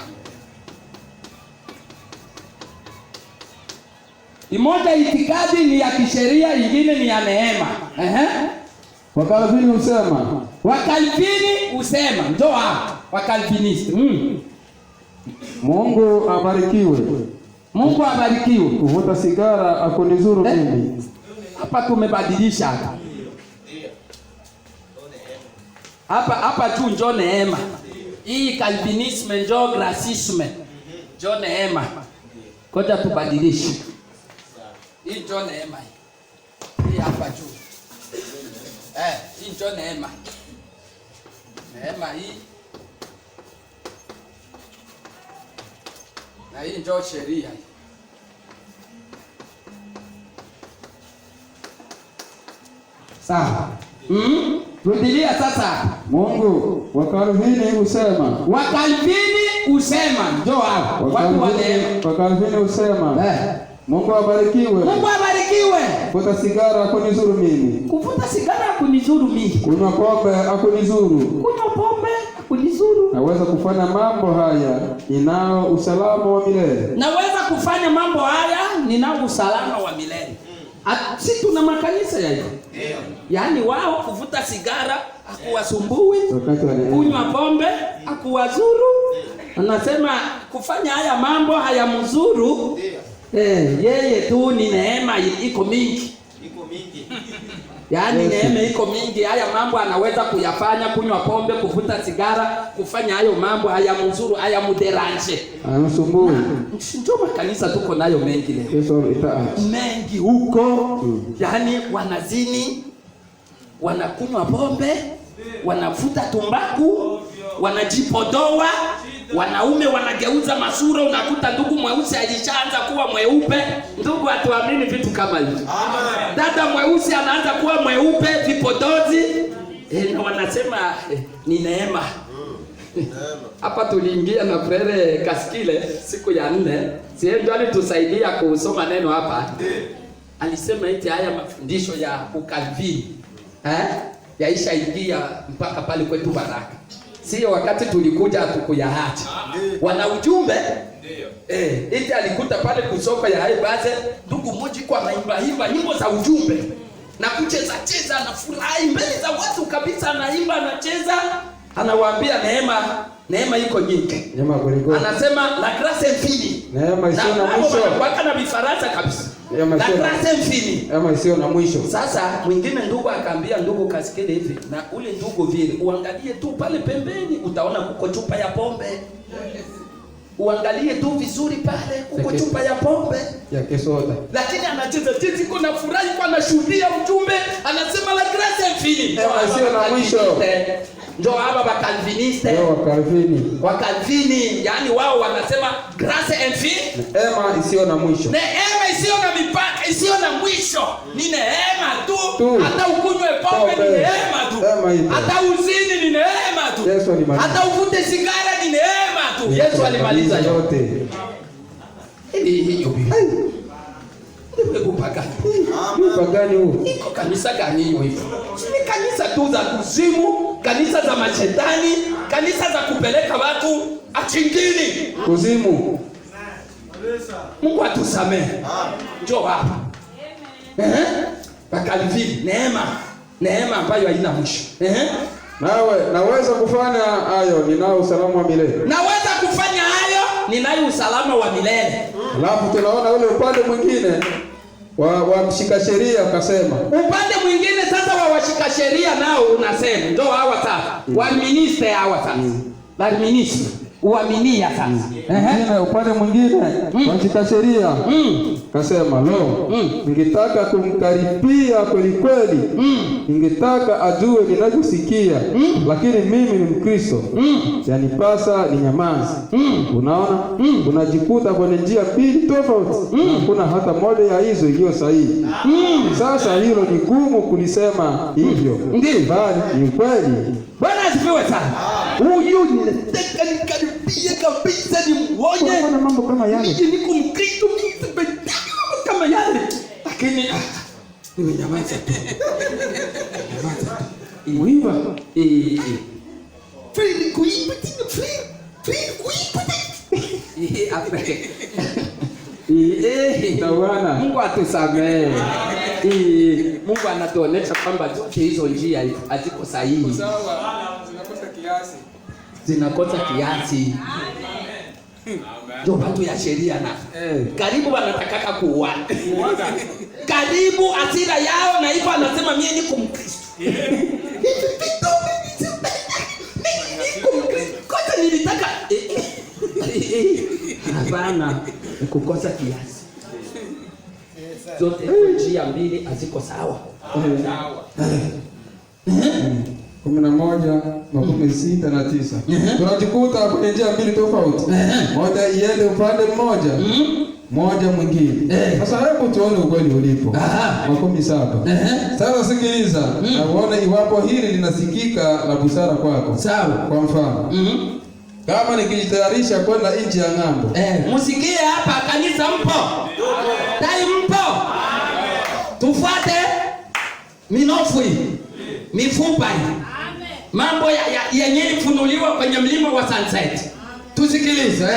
A: Imoja itikadi ni ya kisheria, ingine ni ya neema.
B: Wakalvini husema.
A: Wakalvini husema. Njoo hapa. Wakalvinist.
B: Mungu abarikiwe.
A: Mungu abarikiwe.
B: Kuvuta sigara akunizuru mimi.
A: Hapa tumebadilisha hapa. Hapa tu njoo neema. Hii Calvinisme njoo gracisme. Njoo neema. Koja tubadilishe. Hii njoo neema. Hii hapa juu. Hii njoo neema. Neema hii. Na hii njoo sheria. Sawa. Rudilia sasa.
B: Mungu Wakalvini husema.
A: Wakalvini husema. Njoo hapa. Watu wa neema.
B: Wakalvini husema. Mungu abarikiwe.
A: Mungu abarikiwe.
B: Kuvuta sigara akunizuru mimi.
A: Kuvuta sigara akunizuru mimi.
B: Kunywa pombe akunizuru.
A: Kunywa pombe akunizuru.
B: Naweza kufanya mambo haya, ninao usalama wa milele.
A: Naweza kufanya mambo haya, ninao usalama wa milele. Si tuna makanisa ya hivyo. Yaani wao kuvuta sigara akuwasumbui, kunywa pombe akuwazuru. Anasema kufanya haya mambo hayamzuru. Yeye tu ni neema iko mingi. Yaani neema iko mingi, haya mambo anaweza kuyafanya, kunywa pombe, kuvuta sigara, kufanya hayo mambo hayamzuru, hayamuderanje.
B: Anasumbui.
A: Ndio makanisa tuko nayo mengi leo. Mengi huko. Yaani wanazini, wanakunywa pombe, wanavuta tumbaku, wanajipodoa, wanaume wanageuza masura, unakuta ndugu mweusi alishaanza kuwa mweupe. Ndugu atuamini vitu kama hivyo. Dada mweusi anaanza kuwa mweupe, vipodozi. Na wanasema ni neema. Hapa tuliingia na Frere Kaskile siku ya 4. Siye ndio alitusaidia kusoma neno hapa. Alisema eti haya mafundisho ya ukalvini yaisha ingia mpaka pale kwetu Baraka. Sio wakati tulikuja tukuyaacha. Wana ujumbe? Ndio. Eti alikuta pale kusoko ya Haibaze ndugu mmoja kwa anaimba nyimbo za ujumbe. Na kucheza na furahi mbele za watu kabisa, anaimba anacheza, anawaambia neema iko nyingi.
B: Neema kuliko.
A: Anasema la grace infinie.
B: Neema isiyo na mwisho.
A: Waka na vifaransa kabisa. La grace infinie.
B: Neema isiyo na mwisho.
A: Sasa mwingine ndugu akaambia ndugu Kaskele hivi, na ule ndugu vile uangalie tu pale pembeni utaona kuko chupa ya pombe. Uangalie tu vizuri pale kuko chupa ya pombe
B: ya kisoda.
A: Lakini anacheza jinsi kuna furahi kwa anashuhudia ujumbe, anasema la grace infinie.
B: Neema isiyo na mwisho.
A: Ndio hapa ba Calviniste.
B: Ndio wa Calvini.
A: Wa Calvini, yani wao wanasema grace infinie.
B: Neema isiyo na mwisho.
A: Neema isiyo na mipaka, isiyo na mwisho. Ni neema tu. Hata ukunywe pombe ni neema tu. Hata uzini ni neema tu.
B: Yesu alimaliza.
A: Hata uvute sigara ni neema tu. Yesu alimaliza yote. Hiyo Biblia. Ndio kupagani.
B: Pagani huo.
A: Iko kanisa gani hiyo hivyo? Ni kanisa tu za kuzimu, kanisa za mashetani, kanisa za kupeleka watu achingini.
B: Kuzimu.
A: Mungu atusamehe. Njoo hapa. Bakalivini, neema ambayo haina mwisho.
B: Nawe naweza kufanya hayo, ninao usalama wa milele.
A: Naweza kufanya hayo, ninayo usalama wa milele.
B: Alafu tunaona ule upande mwingine wa mshika sheria akasema.
A: Upande mwingine sasa wa washika sheria nao unasema, ndio hawa sasa. Waminister hawa sasa. Waminister uaminia sasa.
B: Upande mwingine washika sheria kasema, lo, ningetaka kumkaribia kweli kweli, ningetaka ajue ninachosikia, lakini mimi ni Mkristo, yanipasa ni nyamazi. Unaona, unajikuta kwenye njia mbili tofauti, hakuna hata moja ya hizo iliyo sahihi. Sasa hilo ni gumu kulisema hivyo, bali ni kweli.
A: Bwana asifiwe sana. Huyu ninataka nikaribie kabisa nimuone.
B: Kuna mambo kama yale.
A: Niko Mkristo kama yale. Lakini ni nyamaza tu. Nyamaza tu. Muiba. Free kuipa tena free kuipa tena. Afeke.
B: Tawana.
A: Mungu atusamehe. Mungu anatuonesha kwamba zote hizo njia haziko sahihi.
B: Zinakosa kiasi.
A: Zinakosa kiasi. Ndio watu ya sheria na. Karibu wanataka kuuana. Karibu asira yao na hivyo anasema mimi niko Mkristo. Kosa nilitaka. Hapana, kukosa kiasi. Zote njia mbili haziko sawa.
B: 11:6-9. Tunajikuta kwenye njia mbili tofauti. Moja iende upande mmoja, moja mwingine. Sasa hebu tuone ukweli ulipo. 17. Sasa sikiliza, na uone iwapo hili linasikika la busara kwako.
A: Sawa.
B: Kwa mfano, kama nikijitayarisha kwenda nchi ya ng'ambo.
A: Msikie hapa kanisa mpo. Dai mpo. Tufuate minofu hii. Mifupa hii. Mambo yenye ifunuliwa kwenye mlima wa Sunset. Tusikilize,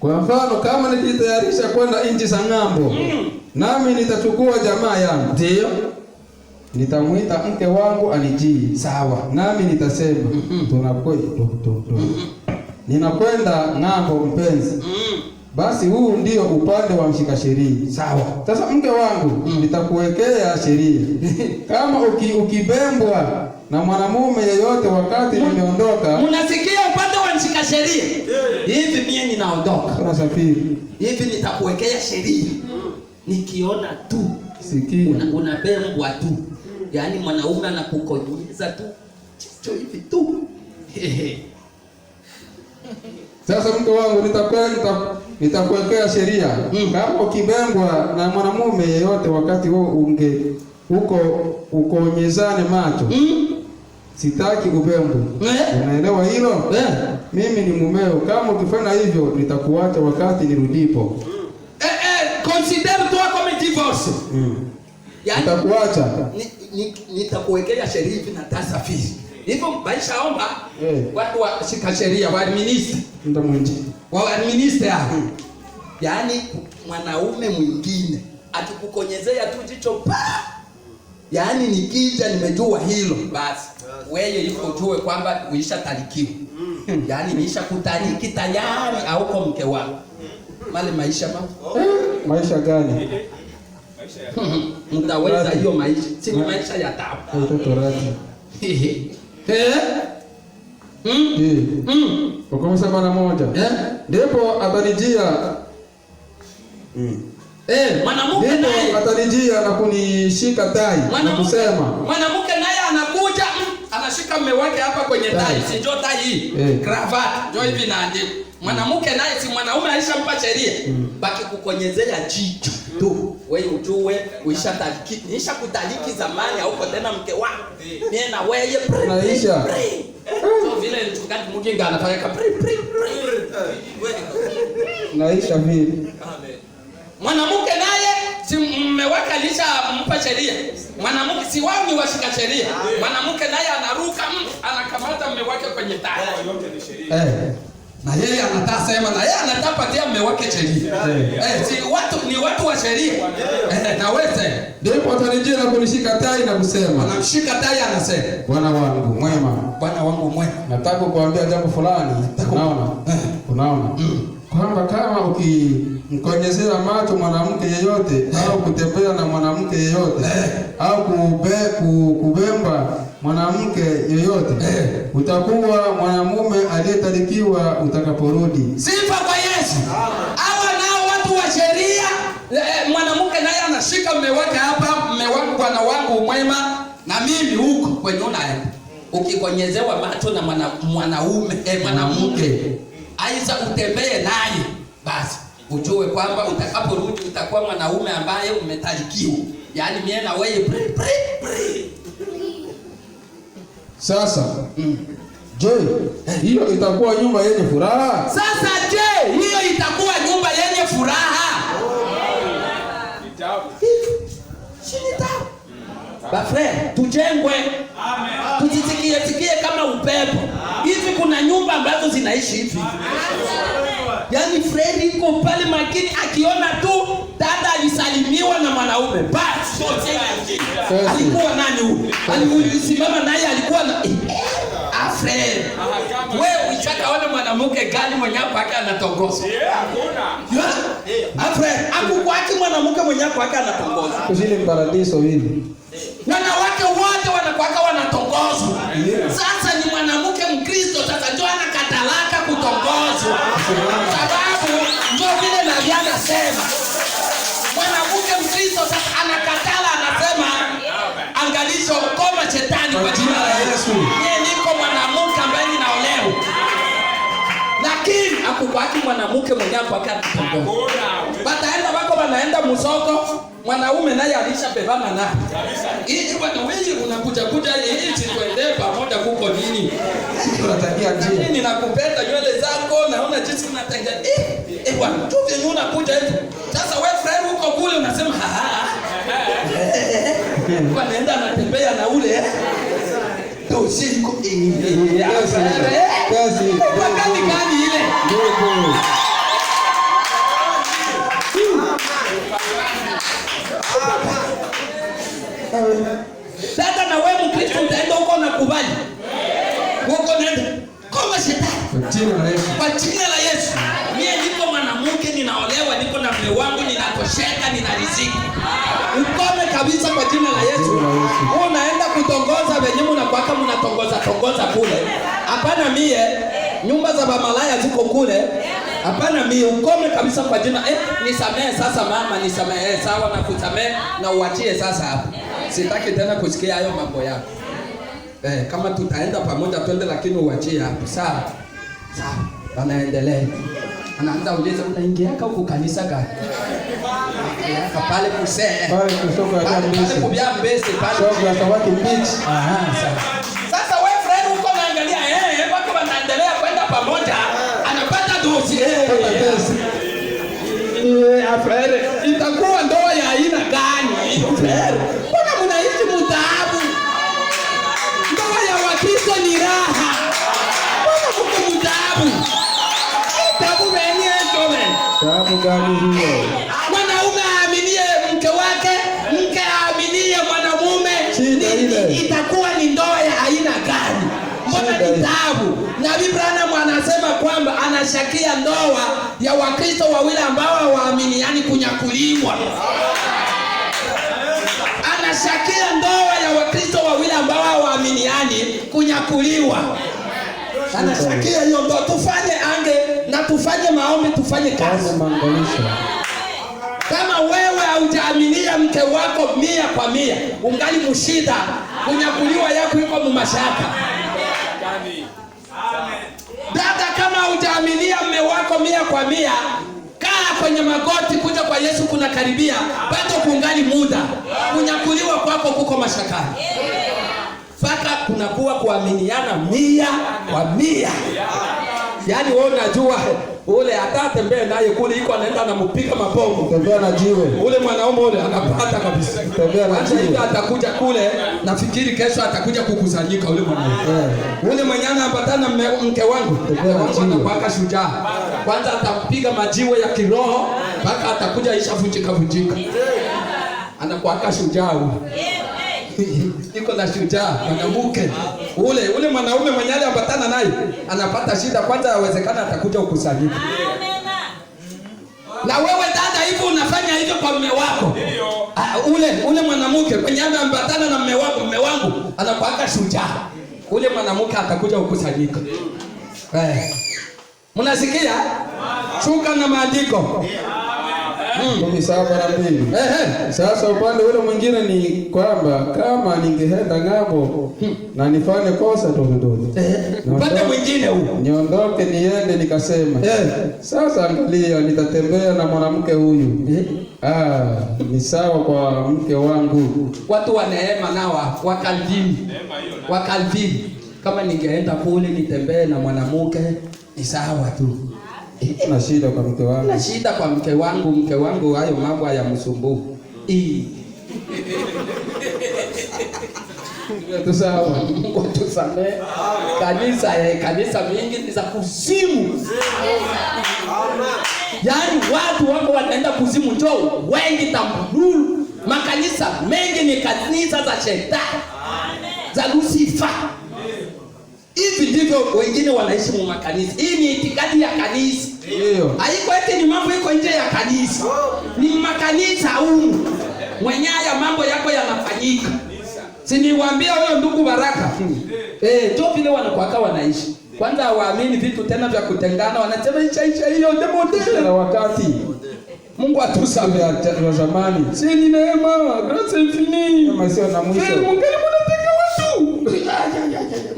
B: Kwa mfano, kama nikijitayarisha kwenda nchi za ng'ambo, nami nitachukua jamaa yangu.
A: Ndio.
B: Nitamuita mke wangu anijii.
A: Sawa.
B: Nami nitasema, tunakwenda. Ninakwenda ng'ambo mpenzi. Basi huu ndio upande wa mshika sheria.
A: Sawa.
B: Sasa mke wangu, nitakuwekea sheria. Kama ukibembwa na mwanamume yeyote wakati nimeondoka.
A: Mnasikia upande wa mshika sheria? Hivi mimi ninaondoka.
B: Tunasafiri.
A: Hivi nitakuwekea sheria. Nikiona tu.
B: Sikia.
A: Unabembwa tu. Yaani mwanaume anakukonyeza tu. Chicho hivi tu.
B: Sasa mke wangu, nitakuwekea sheria. Kama ukibembwa na mwanamume yeyote wakati huo ukonyezane macho. Sitaki ubembwe. Unaelewa hilo? Mimi ni mumeo. Kama ukifanya hivyo, nitakuacha wakati nirudipo.
A: Consider toi comme divorce.
B: Yaani nitakuacha.
A: Nitakuwekea sheria hivi na tasafiri. Hivyo maisha omba watu wa shika sheria wa minister.
B: Ndio mwingi.
A: Wa minister hapo. Yaani mwanaume mwingine akikukonyezea tu jicho pa. Yaani nikija nimejua hilo basi. Wewe yuko jue kwamba uishatalikiwa. Yaani niisha kutaliki tayari au kwa mke wako. Mali maisha
B: maisha gani?
A: Mtaweza hiyo maisha. Si maisha ya taabu.
B: Mtoto rati. Kwa sema na moja. Ndipo atanijia.
A: Mwanamke naye
B: atanijia na kunishika tai na kusema.
A: Mwanamke naye anakuja anashika ameshika mume wake hapa kwenye tai, si njoo tai hii. Cravat, njoo hivi naandiko. Mwanamke naye si mwanaume alishampa sheria. Baki kukonyezea jicho tu. Wewe ujue uishataliki. Nisha kutaliki zamani hauko tena mke wako. Mimi na wewe
B: naisha.
A: So vile mchungaji mjinga anafanya kabri.
B: Naisha vile.
A: Amen. Mwanamke naye si mume wake alishampa sheria. Mwanamke si wao ni washika sheria. Mwanamke naye anaruka anakamata mume wake kwenye taa. Na yeye anataka sema na yeye anataka patia mume wake sheria. Si watu ni watu wa sheria. Na wewe
B: ndipo atarejea na kunishika tai na kusema.
A: Anamshika tai anasema,
B: Bwana wangu mwema.
A: Bwana wangu mwema.
B: Nataka kukuambia jambo fulani. Unaona? Kwamba kama ukimkonyezea macho mwanamke yeyote au kutembea na mwanamke yeyote au kubemba mwanamke yeyote utakuwa mwanamume aliyetalikiwa utakaporudi.
A: Sifa kwa Yesu. Hawa nao watu wa sheria. Mwanamke naye anashika mume wake hapa, mume wangu bwana wangu mwema, na mimi huko kwenye unaenda. Ukikonyezewa macho na mwanamke aiza utembee naye, basi ujue kwamba utakaporudi utakuwa mwanaume ambaye umetalikiwa. Yaani mimi na wewe
B: Sasa je, hiyo itakuwa nyumba yenye furaha?
A: Sasa je, hiyo itakuwa nyumba yenye furaha? Shinitabu. Bafre, tujengwe. Amen. Tujisikie kama upepo. Hivi kuna nyumba ambazo zinaishi hivi. Yaani Fred iko pale makini akiona tu dada alisalimiwa na mwanaume. Basi alikuwa nani huyu? Alisimama naye alikuwa na Fred. Wewe ushakaona mwanamke gani mwenye hapa haka anatongoza? Hakuna. Fred, hakukwaki mwanamke mwenye hapa haka anatongoza.
B: Kuzile paradiso hivi.
A: Wanawake wote wanakuwaka wanatongozwa. Sasa ni mwanamke Mkristo sasa ndio anakatalaka kutongozwa. Sababu ndio vile Nabii anasema. Mwanamke Mkristo sasa anakatala anasema angalisho koma shetani kwa jina la Yesu. Yeye niko mwanamke ambaye ninaolewa. Lakini hakubaki mwanamke mwenye hapo akatongozwa. Bataenda wako wanaenda msoko, mwanaume naye alishabebana naye. Hii bwana wewe unakuja hii tuende pamoja kuko nini?
B: Tunatakia njia.
A: Mimi ninakupenda nywele zako naona jinsi unatengeneza. Bwana tu vyenye unakuja hivi. Sasa wewe friend uko kule unasema wanaenda anatembea na ule Tosiko
B: kazi
A: wakati gani ile? Sasa na wewe Mkristo utaenda huko na kubali. Huko nenda. Koma shetani. Kwa jina la Yesu. Mimi niko mwanamke ninaolewa, niko na mume wangu, ninatosheka, ninariziki. Ukome kabisa kwa jina la Yesu. Wewe unaenda kutongoza wenyewe unakuaka mnatongoza kule. Hapana mie, nyumba za bamalaya ziko kule. Hapana mie, ukome kabisa kwa jina. Nisamehe sasa mama, nisamehe sawa na kusamehe na uachie sasa hapa. Sitaki tena kusikia hayo mambo yako. Kama tutaenda pamoja twende lakini uachie hapo. Sawa. Anaendelea. Anaanza uliza unaingiaka huko kanisa gani? Pale kusee.
B: Pale kusoko ya Mbezi.
A: Pale kubia Mbezi pale.
B: Soko ya Sabaki Beach.
A: Sasa wewe friend uko naangalia wako wanaendelea kwenda pamoja. Anapata dosi. Afere itakuwa ndoa ya aina gani? Mbona mnaishi mtaabu? Ndoa ya Wakristo ni raha. Mbona mko mtaabu? Taabu wenye ndoa.
B: Taabu gani hiyo?
A: Mwanaume aaminie mke wake, mke aaminie mwanamume. Itakuwa ni ndoa ya aina gani? Mbona ni taabu? Nabii Branham anasema kwamba anashakia ndoa ya Wakristo wawili ambao hawaaminiani kunyakuliwa. Anashakia ndoa ya Wakristo wawili ambao hawaaminiani kunyakuliwa. Anashakia hiyo ndoa. Tufanye ange na tufanye maombi, tufanye kazi. Kama wewe haujaaminia mke wako 100%, ungali mshida, kunyakuliwa yako iko mumashaka. Dada, kama hujaaminia mume wako 100%, kaa kwenye magoti, kuja kwa Yesu kuna karibia, bado kungali muda. Kunyakuliwa kwako kuko mashakani. Paka kunakuwa kuaminiana 100%. Yaani wewe unajua ule atatembea naye kule iko anaenda anamupiga mabomu,
B: tembea na jiwe.
A: ule mwanaume ule anapata kabisa.
B: Tembea na jiwe.
A: Hata atakuja kule, nafikiri kesho atakuja kukusanyika ule mwanaume. Ule mwenye anaambatana mke wangu, anakuwa shujaa. Kwanza atampiga majiwe ya kiroho, mpaka atakuja ishavunjika. Anakuwa shujaa. Niko na shujaa mwanamke. Ule mwanaume mwenye aliambatana naye anapata shida, kwanza yawezekana atakuja kukusanyika. Na wewe dada, hivyo unafanya hivyo kwa mume wako. Ule mwanamke mwenye aliambatana na mume wangu anakuwa shujaa. Ule mwanamke atakuja kukusanyika. Mnasikia? Shuka na maandiko.
B: 17:2. Sasa upande ule mwingine ni kwamba kama ningeenda ng'ambo na nifanye kosa dogo.
A: Upande mwingine huo.
B: Niondoke niende nikasema. Sasa angalia, nitatembea na mwanamke huyu. Ni sawa kwa mke wangu.
A: Watu wa neema nao wa Calvin. Kama ningeenda kule nitembee na mwanamke ni sawa tu.
B: Na shida kwa mke wangu.
A: Na shida kwa mke wangu hayo mambo hayamsumbui.
B: Tusawa.
A: Mungu tusamee. Kanisa mingi ni za kuzimu. Yaani watu wako wanaenda kuzimu, njoo wengi tambululu. Makanisa mengi ni kanisa za shetani. Za Lucifer. Hivi ndivyo wengine wanaishi mu makanisa. Hii ni itikadi ya kanisa.
B: Ndio.
A: Haiko eti ni mambo iko nje ya kanisa. Ni makanisa humu. Mwenye haya mambo yako yanafanyika. Si niwaambia huyo ndugu Baraka. Ndio vile wanakuwa wanaishi. Kwanza hawaamini vitu tena vya kutengana, wanasema isha hiyo ndio
B: na wakati.
A: Mungu atusamehe
B: wa zamani.
A: Si ni neema, grace infinite.
B: Kama sio na mwisho.
A: Mungu mnatenga watu.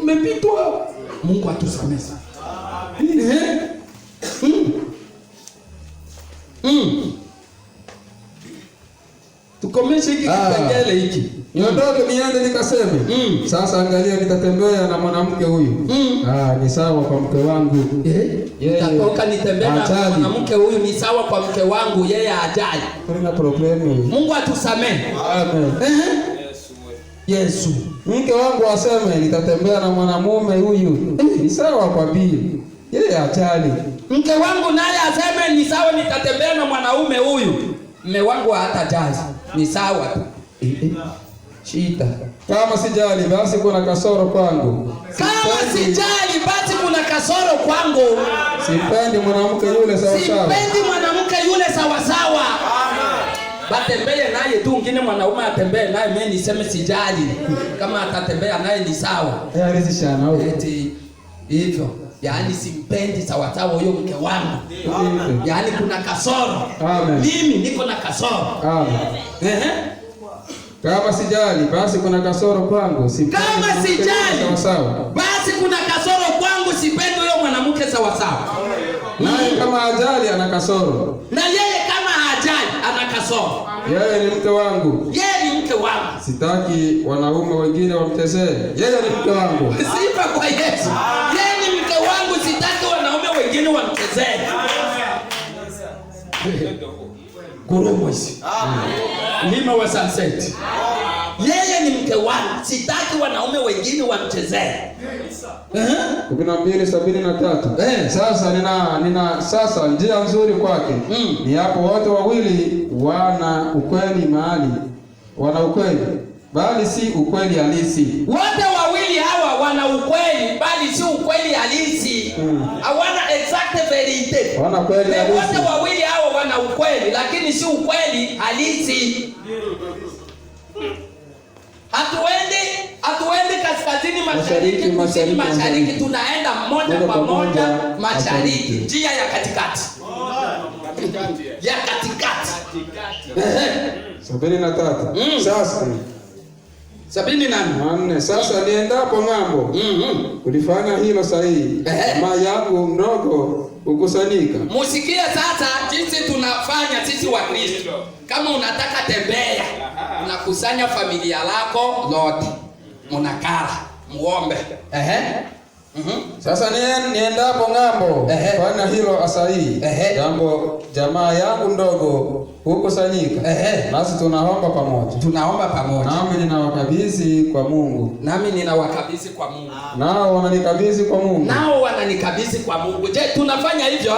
A: Mmepitwa. Mungu atusamehe. Tukomeshe hiki kipengele hiki.
B: Niondoke niende nikaseme. Sasa angalia, nitatembea na mwanamke huyu. Ni sawa kwa mke wangu.
A: Nitatoka nitembea na mwanamke huyu ni sawa kwa mke wangu, yeye ajali.
B: Kuna problemu.
A: Mungu atusamehe.
B: Amen.
A: Yesu.
B: Mke wangu aseme nitatembea na mwanamume huyu. Ni sawa kwa bibi. Yeye ajali.
A: Mke wangu naye aseme ni sawa nitatembea na mwanaume huyu. Mume wangu hatajali. Ni sawa tu. Shida.
B: Kama sijali basi kuna kasoro kwangu.
A: Kama sijali basi kuna kasoro kwangu.
B: Sipendi mwanamke yule sawa sawa.
A: Sipendi mwanamke yule sawa sawa. Batembee naye tu, ngine mwanaume atembee naye, mimi niseme sijali. Kama atatembea naye ni sawa.
B: Alizishana huyo.
A: Eti hivyo. Yaani simpendi sawa sawa huyo mke wangu. Yaani kuna kasoro.
B: Amen.
A: Mimi niko na kasoro.
B: Amen. Kama sijali basi kuna kasoro kwangu.
A: Kama sijali
B: sawa sawa.
A: Basi kuna kasoro kwangu, sipendi huyo mwanamke sawa sawa.
B: Naye kama ajali ana kasoro.
A: Na yeye kama ajali ana kasoro.
B: Yeye ni mke wangu.
A: Yeye ni mke wangu.
B: Sitaki wanaume wengine wamchezee. Yeye ni mke wangu.
A: Sifa kwa Yesu. Yeye ni mke wangu, sitaki wanaume wengine wamchezee. Kurumwezi. Lima wa Sunset. Yeye ni mke wangu, sitaki wanaume wengine wamchezee.
B: 12:73. Sasa njia nzuri kwake ni hapo wote wawili wana ukweli bali si ukweli halisi.
A: Wote wawili hawa wana ukweli bali si ukweli halisi. Hawana exact verite.
B: Wana kweli halisi.
A: Wote wawili hawa wana ukweli lakini si ukweli halisi. Hatuendi kaskazini mashariki kusini mashariki, tunaenda moja kwa moja mashariki, njia ya katikati. Ya katikati.
B: 73. Sasa 74. Sasa niendapo ng'ambo, ulifanya hilo sahihi. Jamaa yangu mdogo ukusanyika.
A: Musikie sasa jinsi tunafanya sisi wa Kristo. Kama unataka tembea, unakusanya familia lako lote. Munakara, muombe.
B: Sasa niendapo ng'ambo, fanya hilo sahihi. Jamaa yangu ndogo hukusanyika. Nasi tunaomba pamoja. Nami ninawakabidhi kwa Mungu. Nao wananikabidhi kwa Mungu.
A: Je, tunafanya hivyo?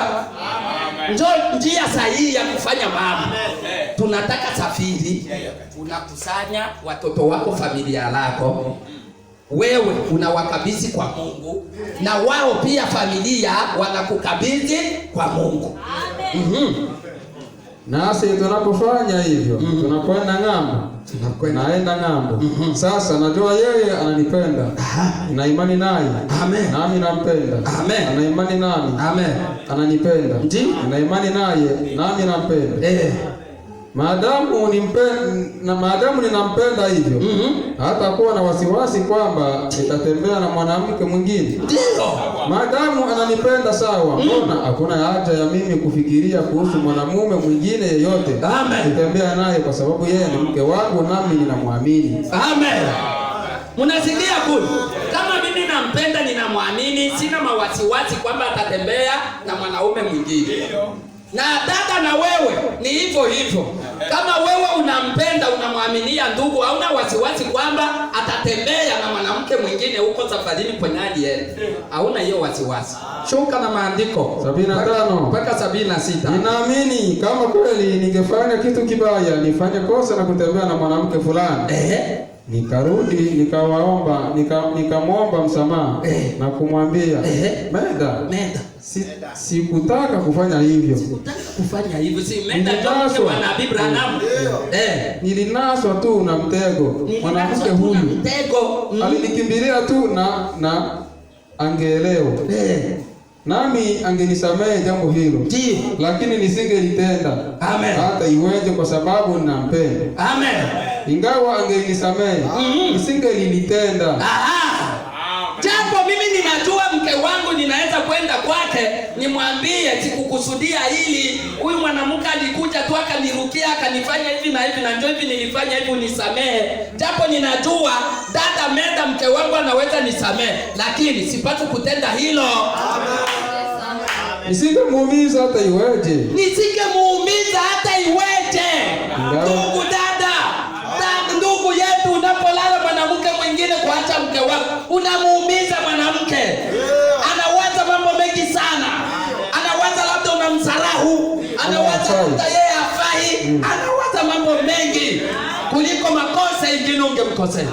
A: Njia sahihi ya kufanya mambo. Tunataka safiri, unakusanya watoto wako, familia lako. Wewe unawakabidhi kwa Mungu, na wao pia familia wanakukabidhi kwa Mungu.
B: Nasi tunapofanya hivyo, tunakwenda ng'ambo. Naenda ng'ambo. Sasa najua yeye ananipenda. Na imani naye. Nami nampenda. Ana imani nami. Ananipenda. Na imani naye, nami nampenda. Maadamu ninampenda hivyo, hata kuwa na wasiwasi kwamba nitatembea na mwanamke mwingine. Maadamu ananipenda sawa, mbona hakuna haja ya mimi kufikiria kuhusu mwanamume mwingine yeyote kutembea naye, kwa sababu yeye ni mke wangu nami ninamwamini.
A: Munasikia kuni? Kama mimi nampenda, ninamwamini, sina mawasiwasi kwamba atatembea na mwanaume mwingine. Na dada, na wewe ni hivyo hivyo. Kama wewe unampenda, unamwaminia ndugu, hauna wasiwasi kwamba atatembea na mwanamke mwingine huko safarini kwenye yeye. Hauna hiyo wasiwasi. Shuka na maandiko
B: 75
A: mpaka 76.
B: Ninaamini kama kweli ningefanya kitu kibaya, nifanye kosa na kutembea na mwanamke fulani. Nikarudi nikamwomba msamaha na kumwambia, Meda, sikutaka kufanya hivyo.
A: Si Meda ndio wa Nabii Branham.
B: Nilinaswa tu na mtego. Mwanamke huyu alinikimbilia tu na angeelewa. Nami angenisamehe jambo hilo. Lakini nisingelitenda. Hata iweje, kwa sababu ninampenda. Ingawa angenisamehe, nisingelitenda.
A: Japo mimi ninajua mke wangu, ninaweza kwenda kwake nimwambie sikukusudia hili. Huyu mwanamke alikuja tu akanirukia akanifanya hivi na hivi, na njoo hivi nilifanya hivi, unisamehe. Japo ninajua dada Meda mke wangu anaweza nisamehe, lakini sipaswi kutenda hilo.
B: Nisingemuumiza hata iweje.
A: Ndugu dada, ndugu yetu, unapolala mwanamke mwingine kuacha mke wako, unamuumiza mwanamke. Anawaza mambo mengi sana. Anawaza labda unamsarahu, anawaza labda yeye hafai, anawaza mambo mengi kuliko makosa ingine ungemkosea.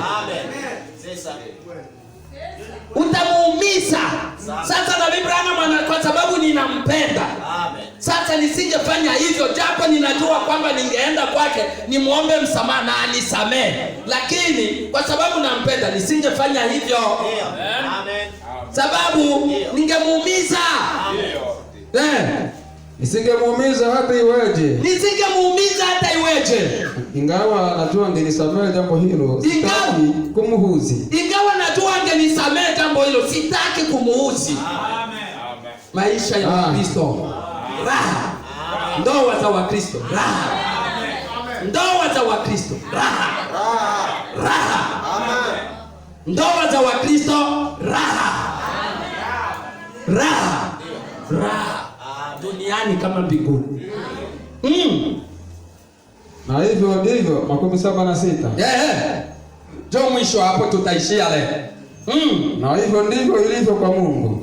A: Utamuumiza. Sasa Nabii Branham, kwa sababu ninampenda, sasa nisingefanya hivyo, japo ninajua kwamba ningeenda kwake nimuombe msamaha na anisamehe, lakini kwa sababu nampenda nisingefanya hivyo. Sababu ningemuumiza.
B: Nisingemuumiza hata iweje. Ingawa najua angenisamehe jambo hilo, sitaki kumuuzi.
A: Maisha ya Wakristo, raha. Ndoa za Wakristo, raha. Ndoa za Wakristo, raha. Ndoa za Wakristo, raha. Duniani kama mbinguni.
B: Na hivyo ndivyo 76.
A: Jo, mwisho hapo tutaishia leo.
B: Na hivyo ndivyo ilivyo kwa Mungu.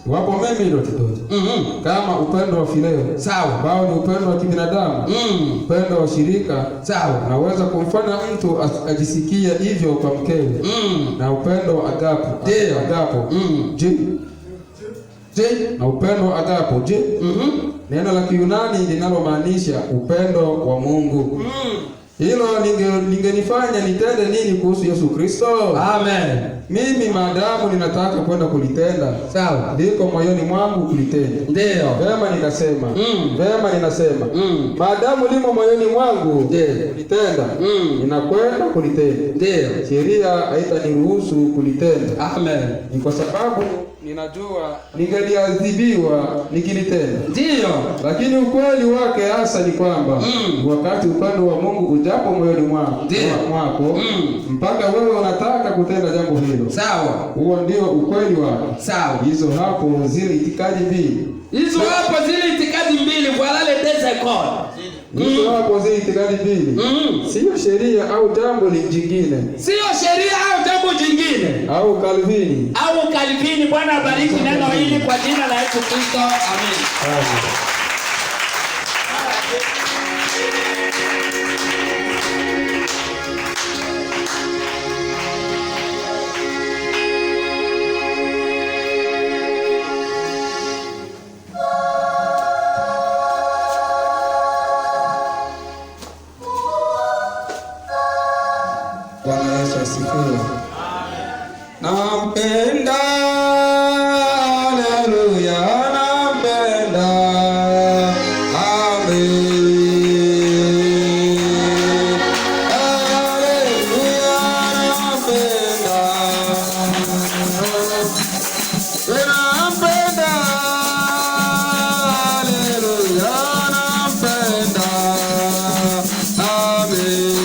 B: Wapo mimi ndio kitoto. Kama upendo wa fileo,
A: sawa,
B: ambao ni upendo wa kibinadamu, upendo wa shirika,
A: sawa,
B: naweza kumfanya mtu ajisikie hivyo kwa mkewe. Na upendo wa agapo, na upendo wa agapo, neno la Kiyunani linalomaanisha upendo wa Mungu. Hilo lingenifanya nitende nini kuhusu Yesu Kristo?
A: Amen.
B: Mimi maadamu ninataka kwenda kulitenda,
A: Sawa.
B: liko moyoni mwangu kulitenda.
A: Ndio.
B: Vema ninasema. Vema ninasema. Maadamu limo moyoni mwangu kulitenda, ninakwenda kulitenda.
A: Ndio.
B: Sheria haitaniruhusu kulitenda.
A: Amen.
B: Ni kwa sababu ninajua ningeliadhibiwa nikilitenda.
A: Ndio.
B: Lakini ukweli wake hasa ni kwamba wakati upendo wa Mungu ujapo moyoni mwako, mpaka wewe unataka kutenda jambo hilo.
A: Sawa.
B: Huo ndio ukweli wake.
A: Sawa.
B: Hizo hapo zile itikadi mbili.
A: Hizo hapo zile itikadi mbili, voilà les deux écoles.
B: Hizo hapo zile itikadi mbili. Sio sheria au jambo jingine.
A: Sio sheria au jambo jingine.
B: Au Calvini.
A: Au Calvini. Bwana abariki neno hili kwa jina la Yesu Kristo. Amen.
B: Amen. Bwana Yesu asifiwe. Nampenda, haleluya, nampenda. Amen. Haleluya, nampenda. Nampenda, haleluya, nampenda. Amen.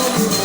B: Hallelujah.